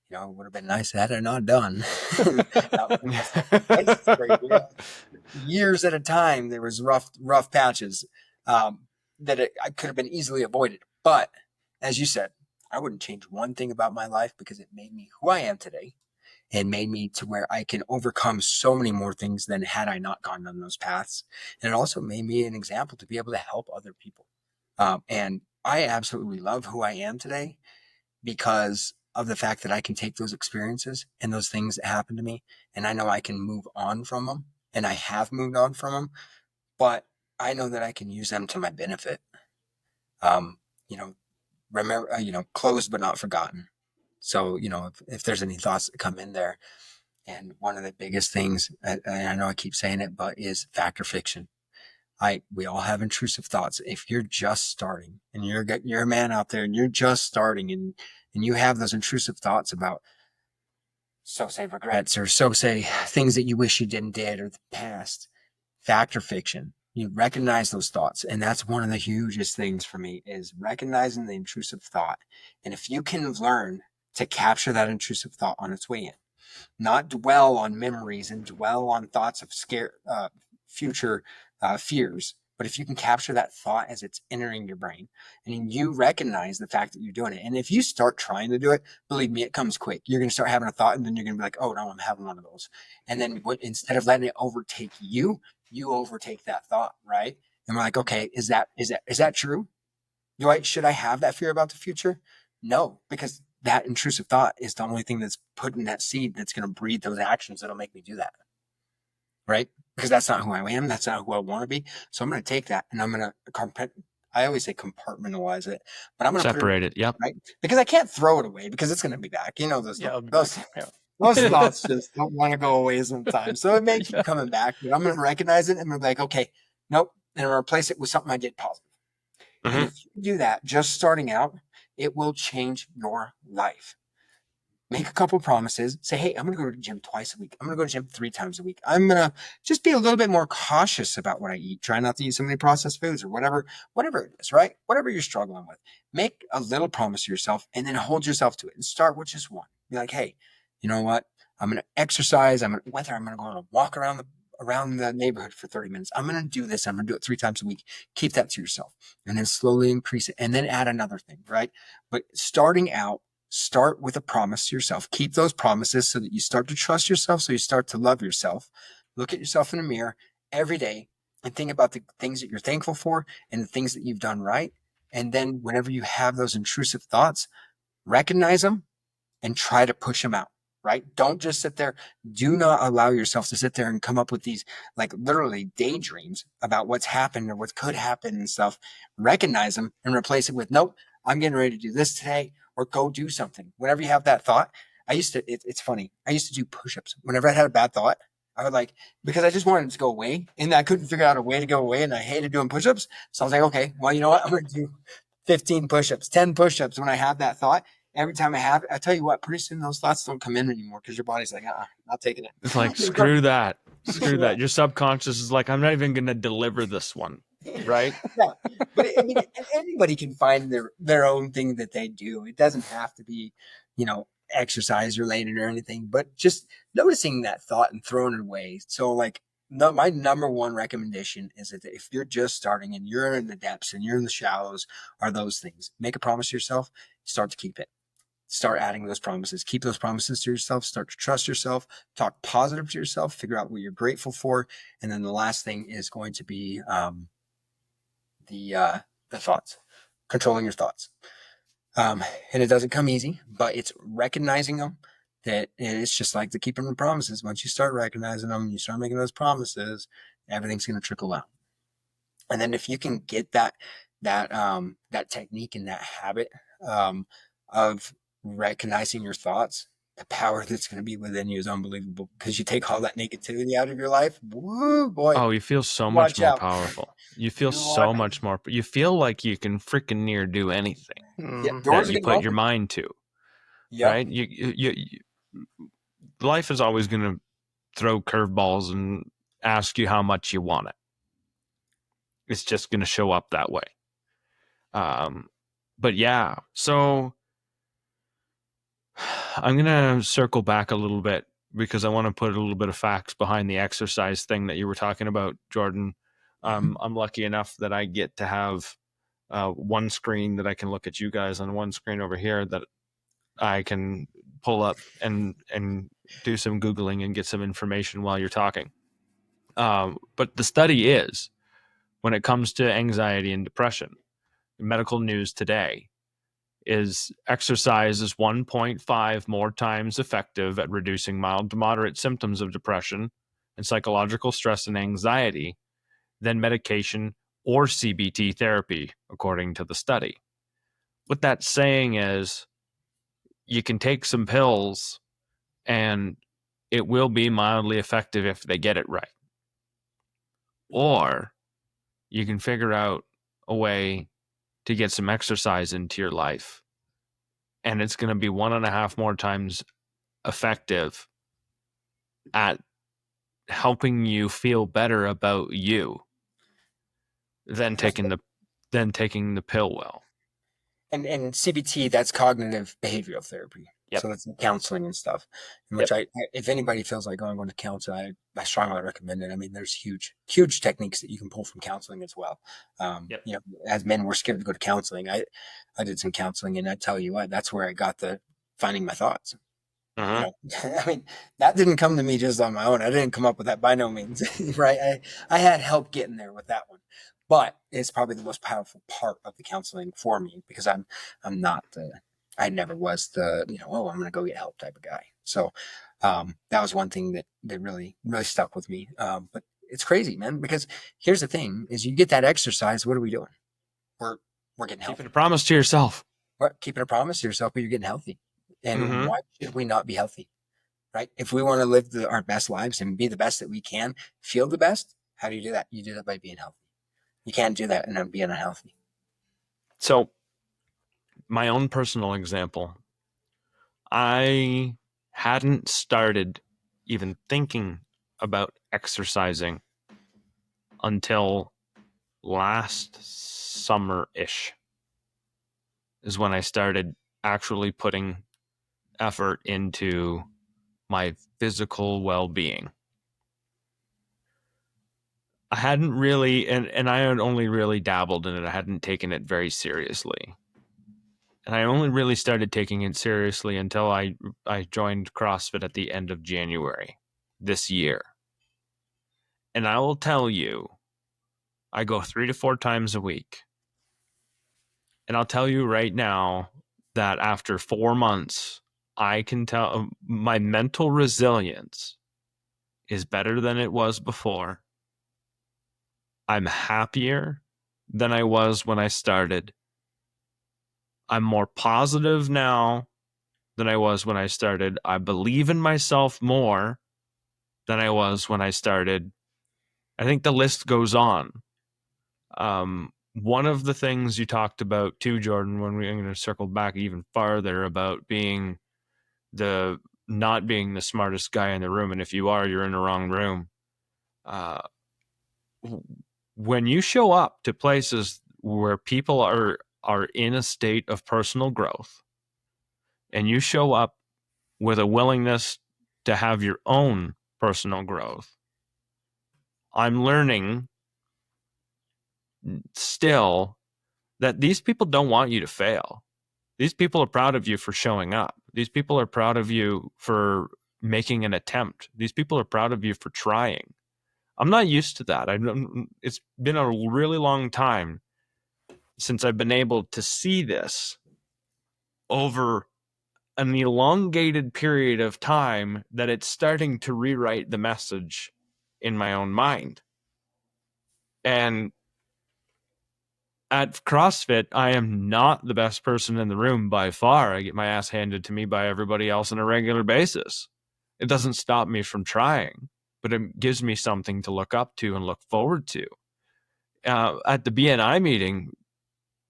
would have been nice had I not done. Years at a time, there was rough patches that I could have been easily avoided. But as you said, I wouldn't change one thing about my life because it made me who I am today and made me to where I can overcome so many more things than had I not gone down those paths. And it also made me an example to be able to help other people. And I absolutely love who I am today because of the fact that I can take those experiences and those things that happened to me, and I know I can move on from them, and I have moved on from them, but I know that I can use them to my benefit. Um, you know, remember, closed but not forgotten. So, if there's any thoughts that come in there, and one of the biggest things, and I know I keep saying it, but is fact or fiction. We all have intrusive thoughts. If you're just starting and you're a man out there and you're just starting and you have those intrusive thoughts about so say regrets or so say things that you wish you did or the past, fact or fiction, you recognize those thoughts. And that's one of the hugest things for me is recognizing the intrusive thought. And if you can learn to capture that intrusive thought on its way in, not dwell on memories and dwell on thoughts of future fears. But if you can capture that thought as it's entering your brain and you recognize the fact that you're doing it, and if you start trying to do it, believe me, it comes quick. You're going to start having a thought and then you're going to be like, oh, no, I'm having one of those. And then instead of letting it overtake you, you overtake that thought, right? And we're like, okay, is that true? Should I have that fear about the future? No, because that intrusive thought is the only thing that's putting that seed that's going to breed those actions that'll make me do that. Right? Because that's not who I am. That's not who I want to be. So I'm going to take that and I'm going to, I always say compartmentalize it, but I'm going to separate it. Yep. Right? Because I can't throw it away because it's going to be back. Those Yeah. thoughts just don't want to go away sometimes. So it may keep coming back, but I'm going to recognize it and I'm going to be like, okay, nope. And I'm going to replace it with something I did positive. And if you do that, just starting out, it will change your life. Make a couple promises. Say, hey, I'm going to go to the gym twice a week. I'm going to go to the gym 3 times a week. I'm going to just be a little bit more cautious about what I eat. Try not to eat so many processed foods or whatever it is, right? Whatever you're struggling with. Make a little promise to yourself and then hold yourself to it and start with just one. Be like, hey, you know what? I'm going to exercise. Whether I'm going to go on a walk around the neighborhood for 30 minutes. I'm going to do this. I'm going to do it 3 times a week. Keep that to yourself and then slowly increase it and then add another thing, right? But starting out, start with a promise to yourself. Keep those promises so that you start to trust yourself, so you start to love yourself. Look at yourself in the mirror every day and think about the things that you're thankful for and the things that you've done right. And then whenever you have those intrusive thoughts, recognize them and try to push them out. Right? Don't just sit there. Do not allow yourself to sit there and come up with these like literally daydreams about what's happened or what could happen and stuff. Recognize them and replace it with, nope, I'm getting ready to do this today, or go do something. Whenever you have that thought, it's funny. I used to do push-ups. Whenever I had a bad thought, I would because I just wanted it to go away and I couldn't figure out a way to go away and I hated doing push-ups. So I was like, okay, well, you know what? I'm going to do 15 push-ups, 10 push-ups when I have that thought. Every time I have it, I tell you what, pretty soon those thoughts don't come in anymore because your body's like, not taking it. It's like, screw that. Screw that. Your subconscious is like, I'm not even going to deliver this one. Right? Yeah. But I mean, anybody can find their own thing that they do. It doesn't have to be, exercise related or anything, but just noticing that thought and throwing it away. So my number one recommendation is that if you're just starting and you're in the depths and you're in the shallows, are those things. Make a promise to yourself, start to keep it. Start adding those promises. Keep those promises to yourself. Start to trust yourself. Talk positive to yourself. Figure out what you're grateful for. And then the last thing is going to be the thoughts. Controlling your thoughts. And it doesn't come easy, but it's recognizing them. That it's just like the keeping the promises. Once you start recognizing them, you start making those promises, everything's going to trickle out. And then if you can get that technique and that habit of recognizing your thoughts, the power that's going to be within you is unbelievable because you take all that negativity out of your life. Woo, boy. Oh, you feel so much more powerful. You feel so much more. You feel like you can freaking near do anything that you put your mind to. Yep. Right? You life is always going to throw curveballs and ask you how much you want it. It's just going to show up that way. But yeah, so I'm going to circle back a little bit because I want to put a little bit of facts behind the exercise thing that you were talking about, Jordan. I'm lucky enough that I get to have one screen that I can look at you guys on, one screen over here that I can pull up and do some Googling and get some information while you're talking. But the study is, when it comes to anxiety and depression, medical news today is exercise is 1.5 more times effective at reducing mild to moderate symptoms of depression and psychological stress and anxiety than medication or CBT therapy, according to the study. What that's saying is you can take some pills and it will be mildly effective if they get it right. Or you can figure out a way to get some exercise into your life, and it's going to be 1.5 more times effective at helping you feel better about you than taking the pill will. And CBT, that's cognitive behavioral therapy. Yep. So that's counseling and stuff. In which if anybody feels like I'm going to counseling, I strongly recommend it. I mean, there's huge techniques that you can pull from counseling as well. You know, as men, we're scared to go to counseling. I did some counseling, and I tell you what, that's where I got the finding my thoughts. You know, I mean, that didn't come to me just on my own. I didn't come up with that by no means, right? I had help getting there with that one. But it's probably the most powerful part of the counseling for me, because I'm not I never was the, I'm going to go get help type of guy. So that was one thing that really stuck with me. But it's crazy, man, because here's the thing: is you get that exercise. What are we doing? We're getting healthy. Keeping a promise to yourself. We're keeping a promise to yourself, but you're getting healthy. And why should we not be healthy? Right? If we want to live our best lives and be the best that we can, feel the best, how do you do that? You do that by being healthy. You can't do that and then being unhealthy. So, my own personal example, I hadn't started even thinking about exercising until last summer-ish is when I started actually putting effort into my physical well-being. I hadn't really, and I had only really dabbled in it. I hadn't taken it very seriously. And I only really started taking it seriously until I joined CrossFit at the end of January this year. And I will tell you, I go 3 to 4 times a week. And I'll tell you right now that after 4 months, I can tell my mental resilience is better than it was before. I'm happier than I was when I started. I'm more positive now than I was when I started. I believe in myself more than I was when I started. I think the list goes on. One of the things you talked about too, Jordan, when I'm going to circle back even farther about not being the smartest guy in the room, and if you are, you're in the wrong room. When you show up to places where people are in a state of personal growth, and you show up with a willingness to have your own personal growth, I'm learning still that these people don't want you to fail. These people are proud of you for showing up. These people are proud of you for making an attempt. These people are proud of you for trying. I'm not used to that. It's been a really long time since I've been able to see this over an elongated period of time, that it's starting to rewrite the message in my own mind. And at CrossFit, I am not the best person in the room by far. I get my ass handed to me by everybody else on a regular basis. It doesn't stop me from trying, but it gives me something to look up to and look forward to. At the BNI meeting,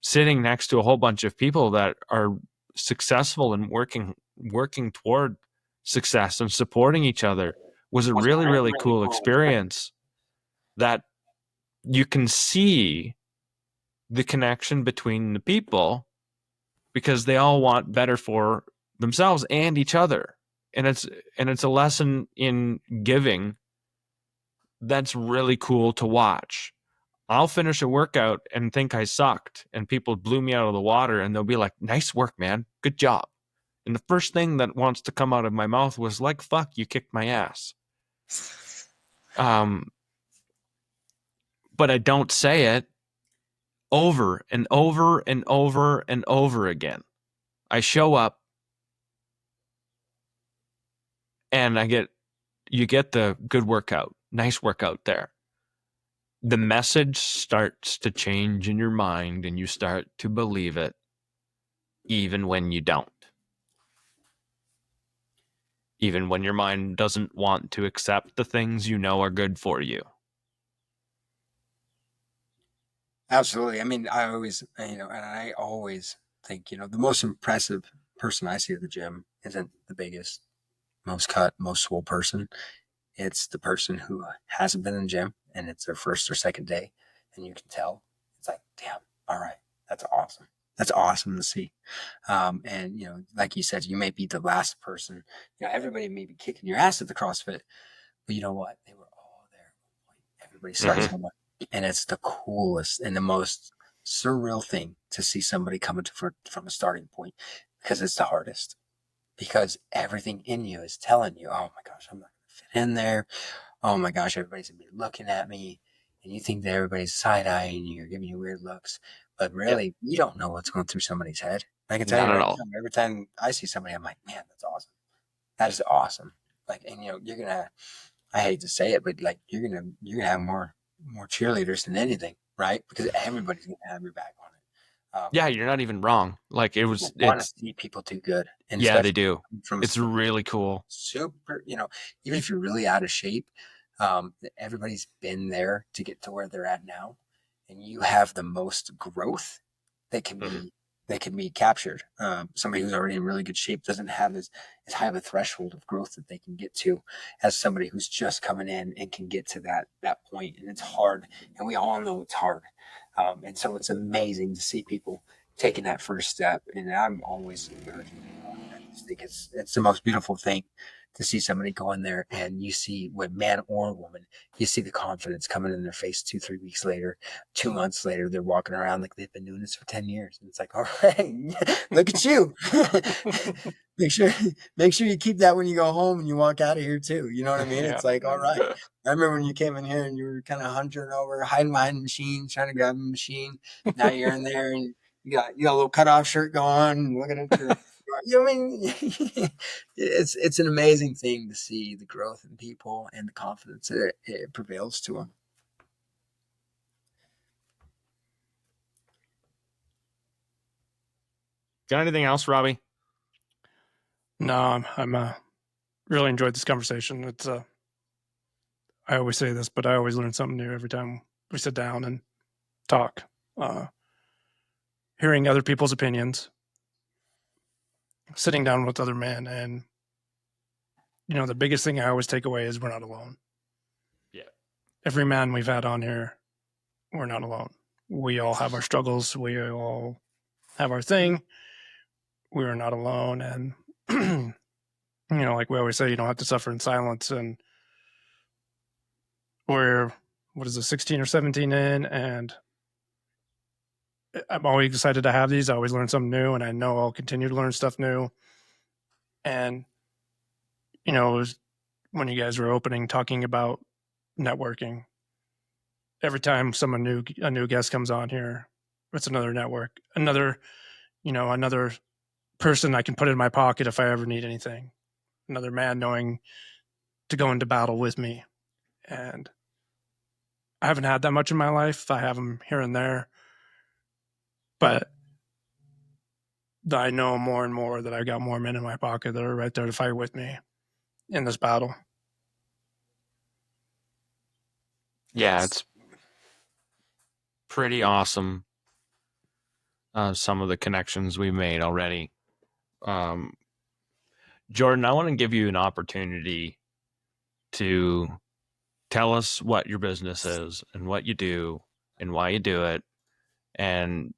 sitting next to a whole bunch of people that are successful and working toward success and supporting each other was a really, really cool experience, that you can see the connection between the people because they all want better for themselves and each other. And it's a lesson in giving that's really cool to watch. I'll finish a workout and think I sucked, and people blew me out of the water, and they'll be like, "Nice work, man. Good job." And the first thing that wants to come out of my mouth was like, "Fuck, you kicked my ass." Um, but I don't say it over and over and over and over again. I show up and you get the good workout, nice workout there. The message starts to change in your mind and you start to believe it, even when you don't. Even when your mind doesn't want to accept the things you know are good for you. Absolutely. I mean, and I always think, the most impressive person I see at the gym isn't the biggest, most cut, most swole person. It's the person who hasn't been in the gym and it's their first or second day. And you can tell it's like, damn, all right, that's awesome. That's awesome to see. And, like you said, you may be the last person, everybody may be kicking your ass at the CrossFit, but you know what? They were all there. Everybody starts Mm-hmm. somewhere. And it's the coolest and the most surreal thing to see somebody coming from a starting point because it's the hardest. Because everything in you is telling you, oh my gosh, I'm not going to fit in there. Oh my gosh, everybody's going to be looking at me. And you think that everybody's side-eyeing you or giving you weird looks. But Yep. really, you don't know what's going through somebody's head. I can tell Not you at right all. now, every time I see somebody, I'm like, man, that's awesome. That is awesome. Like, and you're going to, I hate to say it, but like you're gonna have more cheerleaders than anything, right? Because everybody's gonna have your back on it. Yeah, you're not even wrong. Like People want to it's, see people do good, and yeah, they especially do. from It's really cool. super, even if you're really out of shape, everybody's been there to get to where they're at now, and you have the most growth that can Mm-hmm. be captured. Somebody who's already in really good shape doesn't have as high of a threshold of growth that they can get to as somebody who's just coming in and can get to that point. And it's hard, and we all know it's hard. And so it's amazing to see people taking that first step. And I'm always encouraging people. I just think it's the most beautiful thing to see somebody go in there and you see, what man or woman, you see the confidence coming in their face 2-3 weeks later, 2 months later, they're walking around like they've been doing this for 10 years. And it's like, all right, look at you. make sure make sure you keep that when you go home and you walk out of here too. You know what I mean? Yeah. It's like, all right. I remember when you came in here and you were kind of hunting over, hiding behind the machine, trying to grab a machine. Now you're in there and you got a little cutoff shirt going, looking at your. You know what I mean? It's an amazing thing to see the growth in people and the confidence that it prevails to them. Got anything else, Robbie? No, I'm really enjoyed this conversation. It's I always say this, but I always learn something new every time we sit down and talk. Hearing other people's opinions, sitting down with other men, and the biggest thing I always take away is we're not alone. Yeah. Every man we've had on here, we're not alone. We all have our struggles. We all have our thing. We are not alone. And, like we always say, you don't have to suffer in silence. And we're, 16 or 17 in? And I'm always excited to have these. I always learn something new. And I know I'll continue to learn stuff new. And, it was when you guys were opening, talking about networking. Every time a new guest comes on here, it's another network, another person I can put in my pocket if I ever need anything. Another man knowing to go into battle with me. And I haven't had that much in my life. I have them here and there. But I know more and more that I got more men in my pocket that are right there to fight with me in this battle. Yeah, it's pretty awesome. Some of the connections we made already. Jordan, I want to give you an opportunity to tell us what your business is and what you do and why you do it, and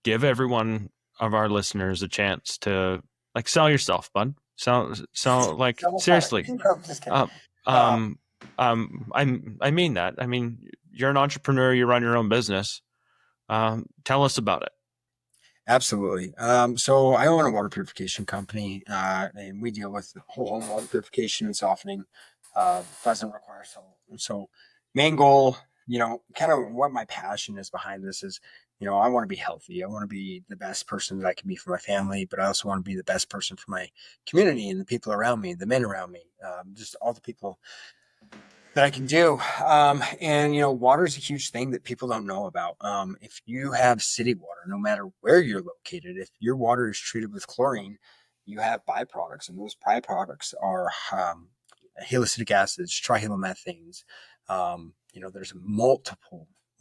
give everyone of our listeners a chance to sell yourself, bud. Sell Double seriously. No, I'm just kidding. Um, Uh, I mean that. I mean, you're an entrepreneur, you run your own business. Tell us about it. Absolutely. So I own a water purification company, and we deal with whole home water purification and softening. Doesn't require salt. So main goal, kind of what my passion is behind this is, I want to be healthy. I want to be the best person that I can be for my family, but I also want to be the best person for my community and the people around me, the men around me, just all the people that I can do. And water is a huge thing that people don't know about. If you have city water, no matter where you're located, if your water is treated with chlorine, you have byproducts, and those byproducts are halicylic acids, trihallomethanes. There's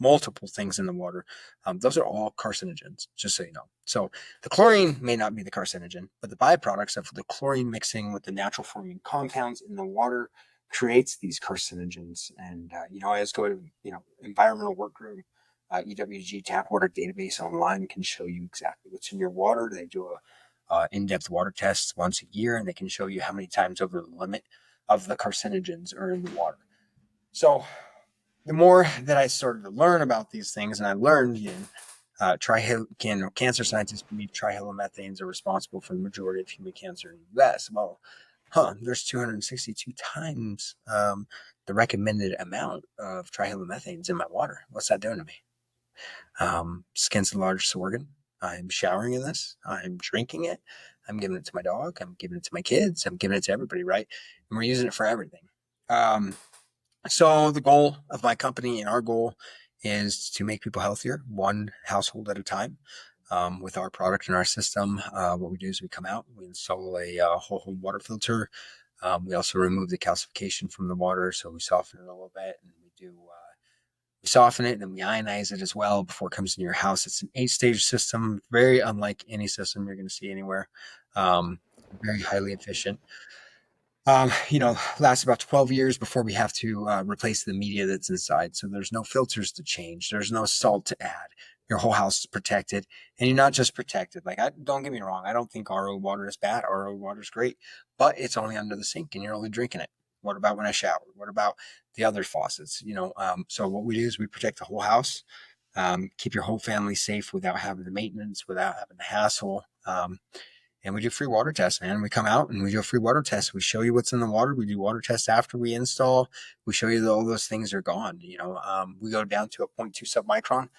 multiple things in the water. Those are all carcinogens, just so you know. So the chlorine may not be the carcinogen, but the byproducts of the chlorine mixing with the natural forming compounds in the water creates these carcinogens. And I always go to environmental workroom, EWG tap water database online can show you exactly what's in your water. They do a in-depth water test once a year, and they can show you how many times over the limit of the carcinogens are in the water. So the more that I started to learn about these things, and I learned cancer scientists believe trihallomethanes are responsible for the majority of human cancer in the U.S. Well, there's 262 times the recommended amount of trihallomethanes in my water. What's that doing to me? Skin's the largest organ. I'm showering in this. I'm drinking it. I'm giving it to my dog. I'm giving it to my kids. I'm giving it to everybody, right? And we're using it for everything. So the goal of my company and our goal is to make people healthier, one household at a time. With our product and our system, what we do is we come out, we install a whole home water filter. We also remove the calcification from the water, so we soften it a little bit, and we soften it, and then we ionize it as well before it comes into your house. It's an 8-stage system, very unlike any system you're going to see anywhere. Very highly efficient. Lasts about 12 years before we have to replace the media that's inside. So there's no filters to change. There's no salt to add. Your whole house is protected, and you're not just protected. Don't get me wrong. I don't think RO water is bad. RO water is great, but it's only under the sink and you're only drinking it. What about when I shower? What about the other faucets? So what we do is we protect the whole house, keep your whole family safe without having the maintenance, without having the hassle. And we do free water tests, man. We come out and we do a free water test. We show you what's in the water. We do water tests after we install. We show you that all those things are gone. We go down to a 0.2 submicron.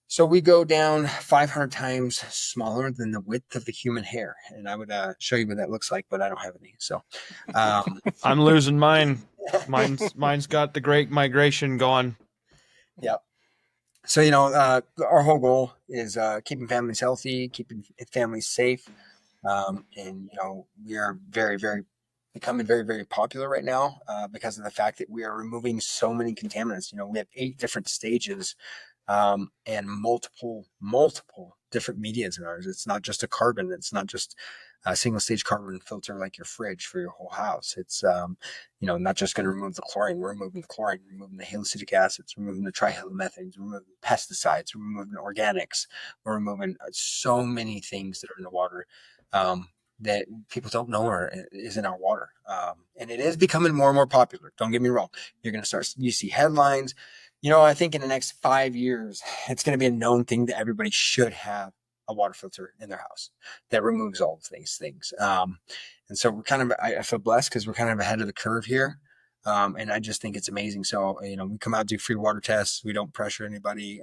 So we go down 500 times smaller than the width of the human hair. And I would show you what that looks like, but I don't have any. So I'm losing mine. Mine's got the great migration going. Yeah. So, our whole goal is keeping families healthy, keeping families safe. And we are very, very becoming very, very popular right now because of the fact that we are removing so many contaminants. We have 8 different stages and multiple different medias in ours. It's not just a carbon. It's not just a single stage carbon filter like your fridge for your whole house. It's not just going to remove the chlorine. We're removing the chlorine, removing the halicylic acids, removing the trihallomethanes, removing pesticides, removing organics. We're removing so many things that are in the water that people don't know is in our water. And it is becoming more and more popular. Don't get me wrong. You're going to start, you see headlines. I think in the next 5 years, it's going to be a known thing that everybody should have a water filter in their house that removes all of these things. And so I feel blessed because we're kind of ahead of the curve here. And I just think it's amazing. So, we come out, do free water tests. We don't pressure anybody.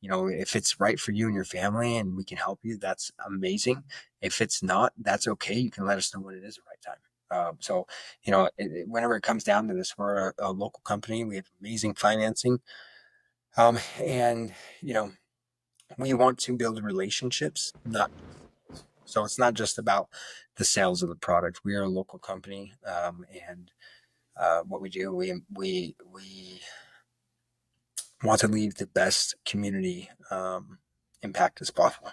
If it's right for you and your family and we can help you, that's amazing. If it's not, that's okay. You can let us know when it is the right time. So, whenever it comes down to this, we're a local company. We have amazing financing. And, we want to build relationships, so it's not just about the sales of the product. We are a local company. And what we do, we want to leave the best community impact as possible.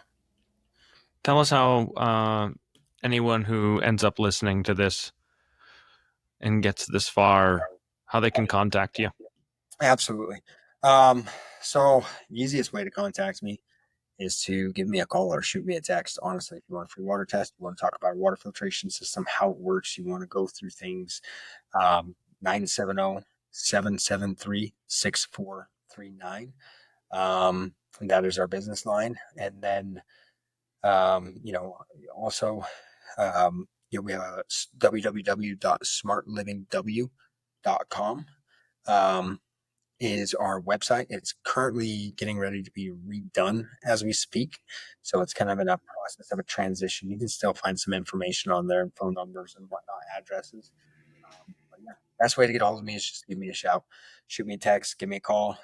Tell us how anyone who ends up listening to this and gets this far, how they can contact you. Absolutely. So the easiest way to contact me is to give me a call or shoot me a text. Honestly, if you want a free water test, you want to talk about a water filtration system, how it works, you want to go through things, 970-773-6434. 539. And that is our business line. And then, also, we have a www.smartlivingw.com. Is our website. It's currently getting ready to be redone as we speak. So it's kind of in a process of a transition. You can still find some information on there, phone numbers and whatnot, addresses. But yeah, best way to get a hold of me is just give me a shout, shoot me a text, give me a call,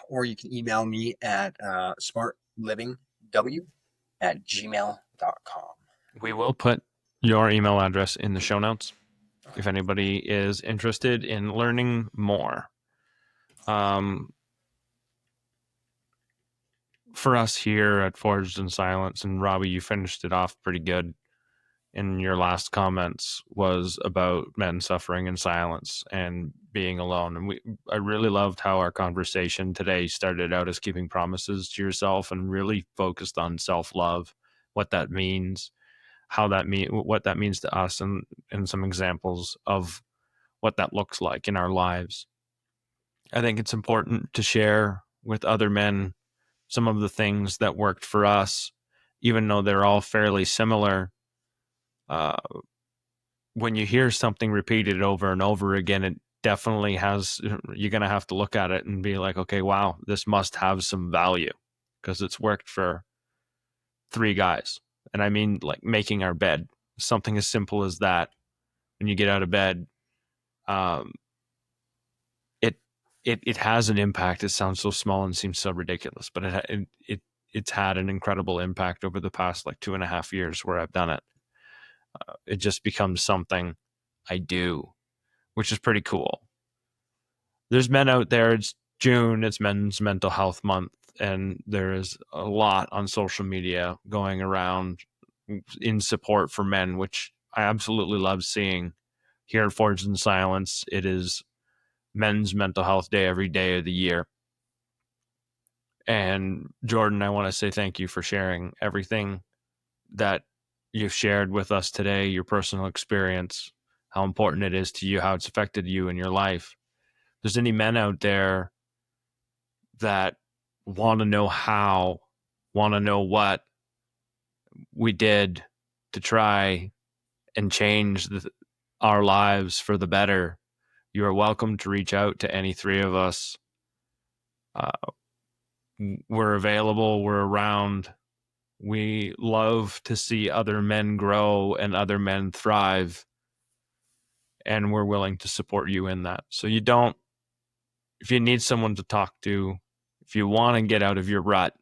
or you can email me at smartlivingw@gmail.com. We will put your email address in the show notes if anybody is interested in learning more. For us here at Forged in Silence, and Robbie, you finished it off pretty good in your last comments, was about men suffering in silence and being alone. And I really loved how our conversation today started out as keeping promises to yourself and really focused on self-love, what that means, what that means to us, and some examples of what that looks like in our lives. I think it's important to share with other men some of the things that worked for us, even though they're all fairly similar. When you hear something repeated over and over again, it definitely you're going to have to look at it and be like, okay, wow, this must have some value because it's worked for 3 guys. And I mean, like making our bed, something as simple as that. When you get out of bed, it has an impact. It sounds so small and seems so ridiculous, but it's had an incredible impact over the past 2.5 years where I've done it. It just becomes something I do, which is pretty cool. There's men out there. It's June. It's Men's Mental Health Month, and there is a lot on social media going around in support for men, which I absolutely love seeing. Here at Forged in Silence, it is Men's Mental Health Day every day of the year. And Jordan, I want to say thank you for sharing everything that you've shared with us today, your personal experience, how important it is to you, how it's affected you in your life. If there's any men out there that want to know what we did to try and change our lives for the better, you are welcome to reach out to any 3 of us. We're available. We're around. We love to see other men grow and other men thrive, and we're willing to support you in that. So if you need someone to talk to, if you want to get out of your rut,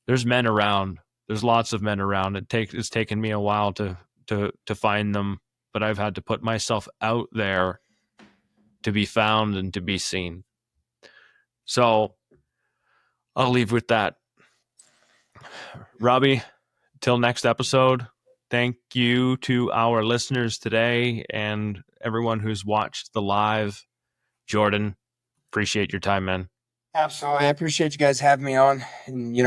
there's men around. There's lots of men around. It's taken me a while to find them, but I've had to put myself out there to be found and to be seen. So I'll leave with that. Robbie, till next episode, thank you to our listeners today and everyone who's watched the live. Jordan, appreciate your time, man. Absolutely. I appreciate you guys having me on. And,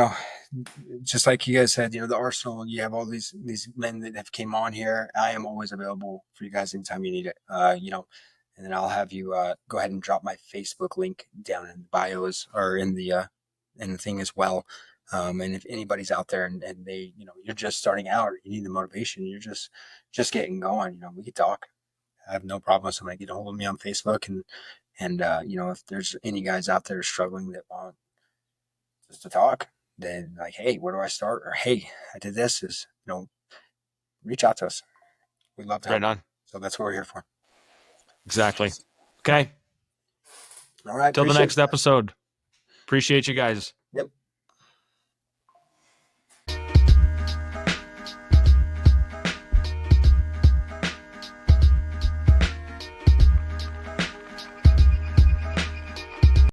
just like you guys said, the Arsenal, you have all these men that have came on here. I am always available for you guys anytime you need it. And then I'll have you go ahead and drop my Facebook link down in the bios or in the thing as well. And if anybody's out there and they, you're just starting out, or you need the motivation, you're just getting going, we could talk. I have no problem with somebody get a hold of me on Facebook and if there's any guys out there struggling that want just to talk, then hey, where do I start? Or hey, I did this. Reach out to us. We'd love to help. Right on. So that's what we're here for. Exactly. Okay. All right. Till the next episode. Appreciate you guys.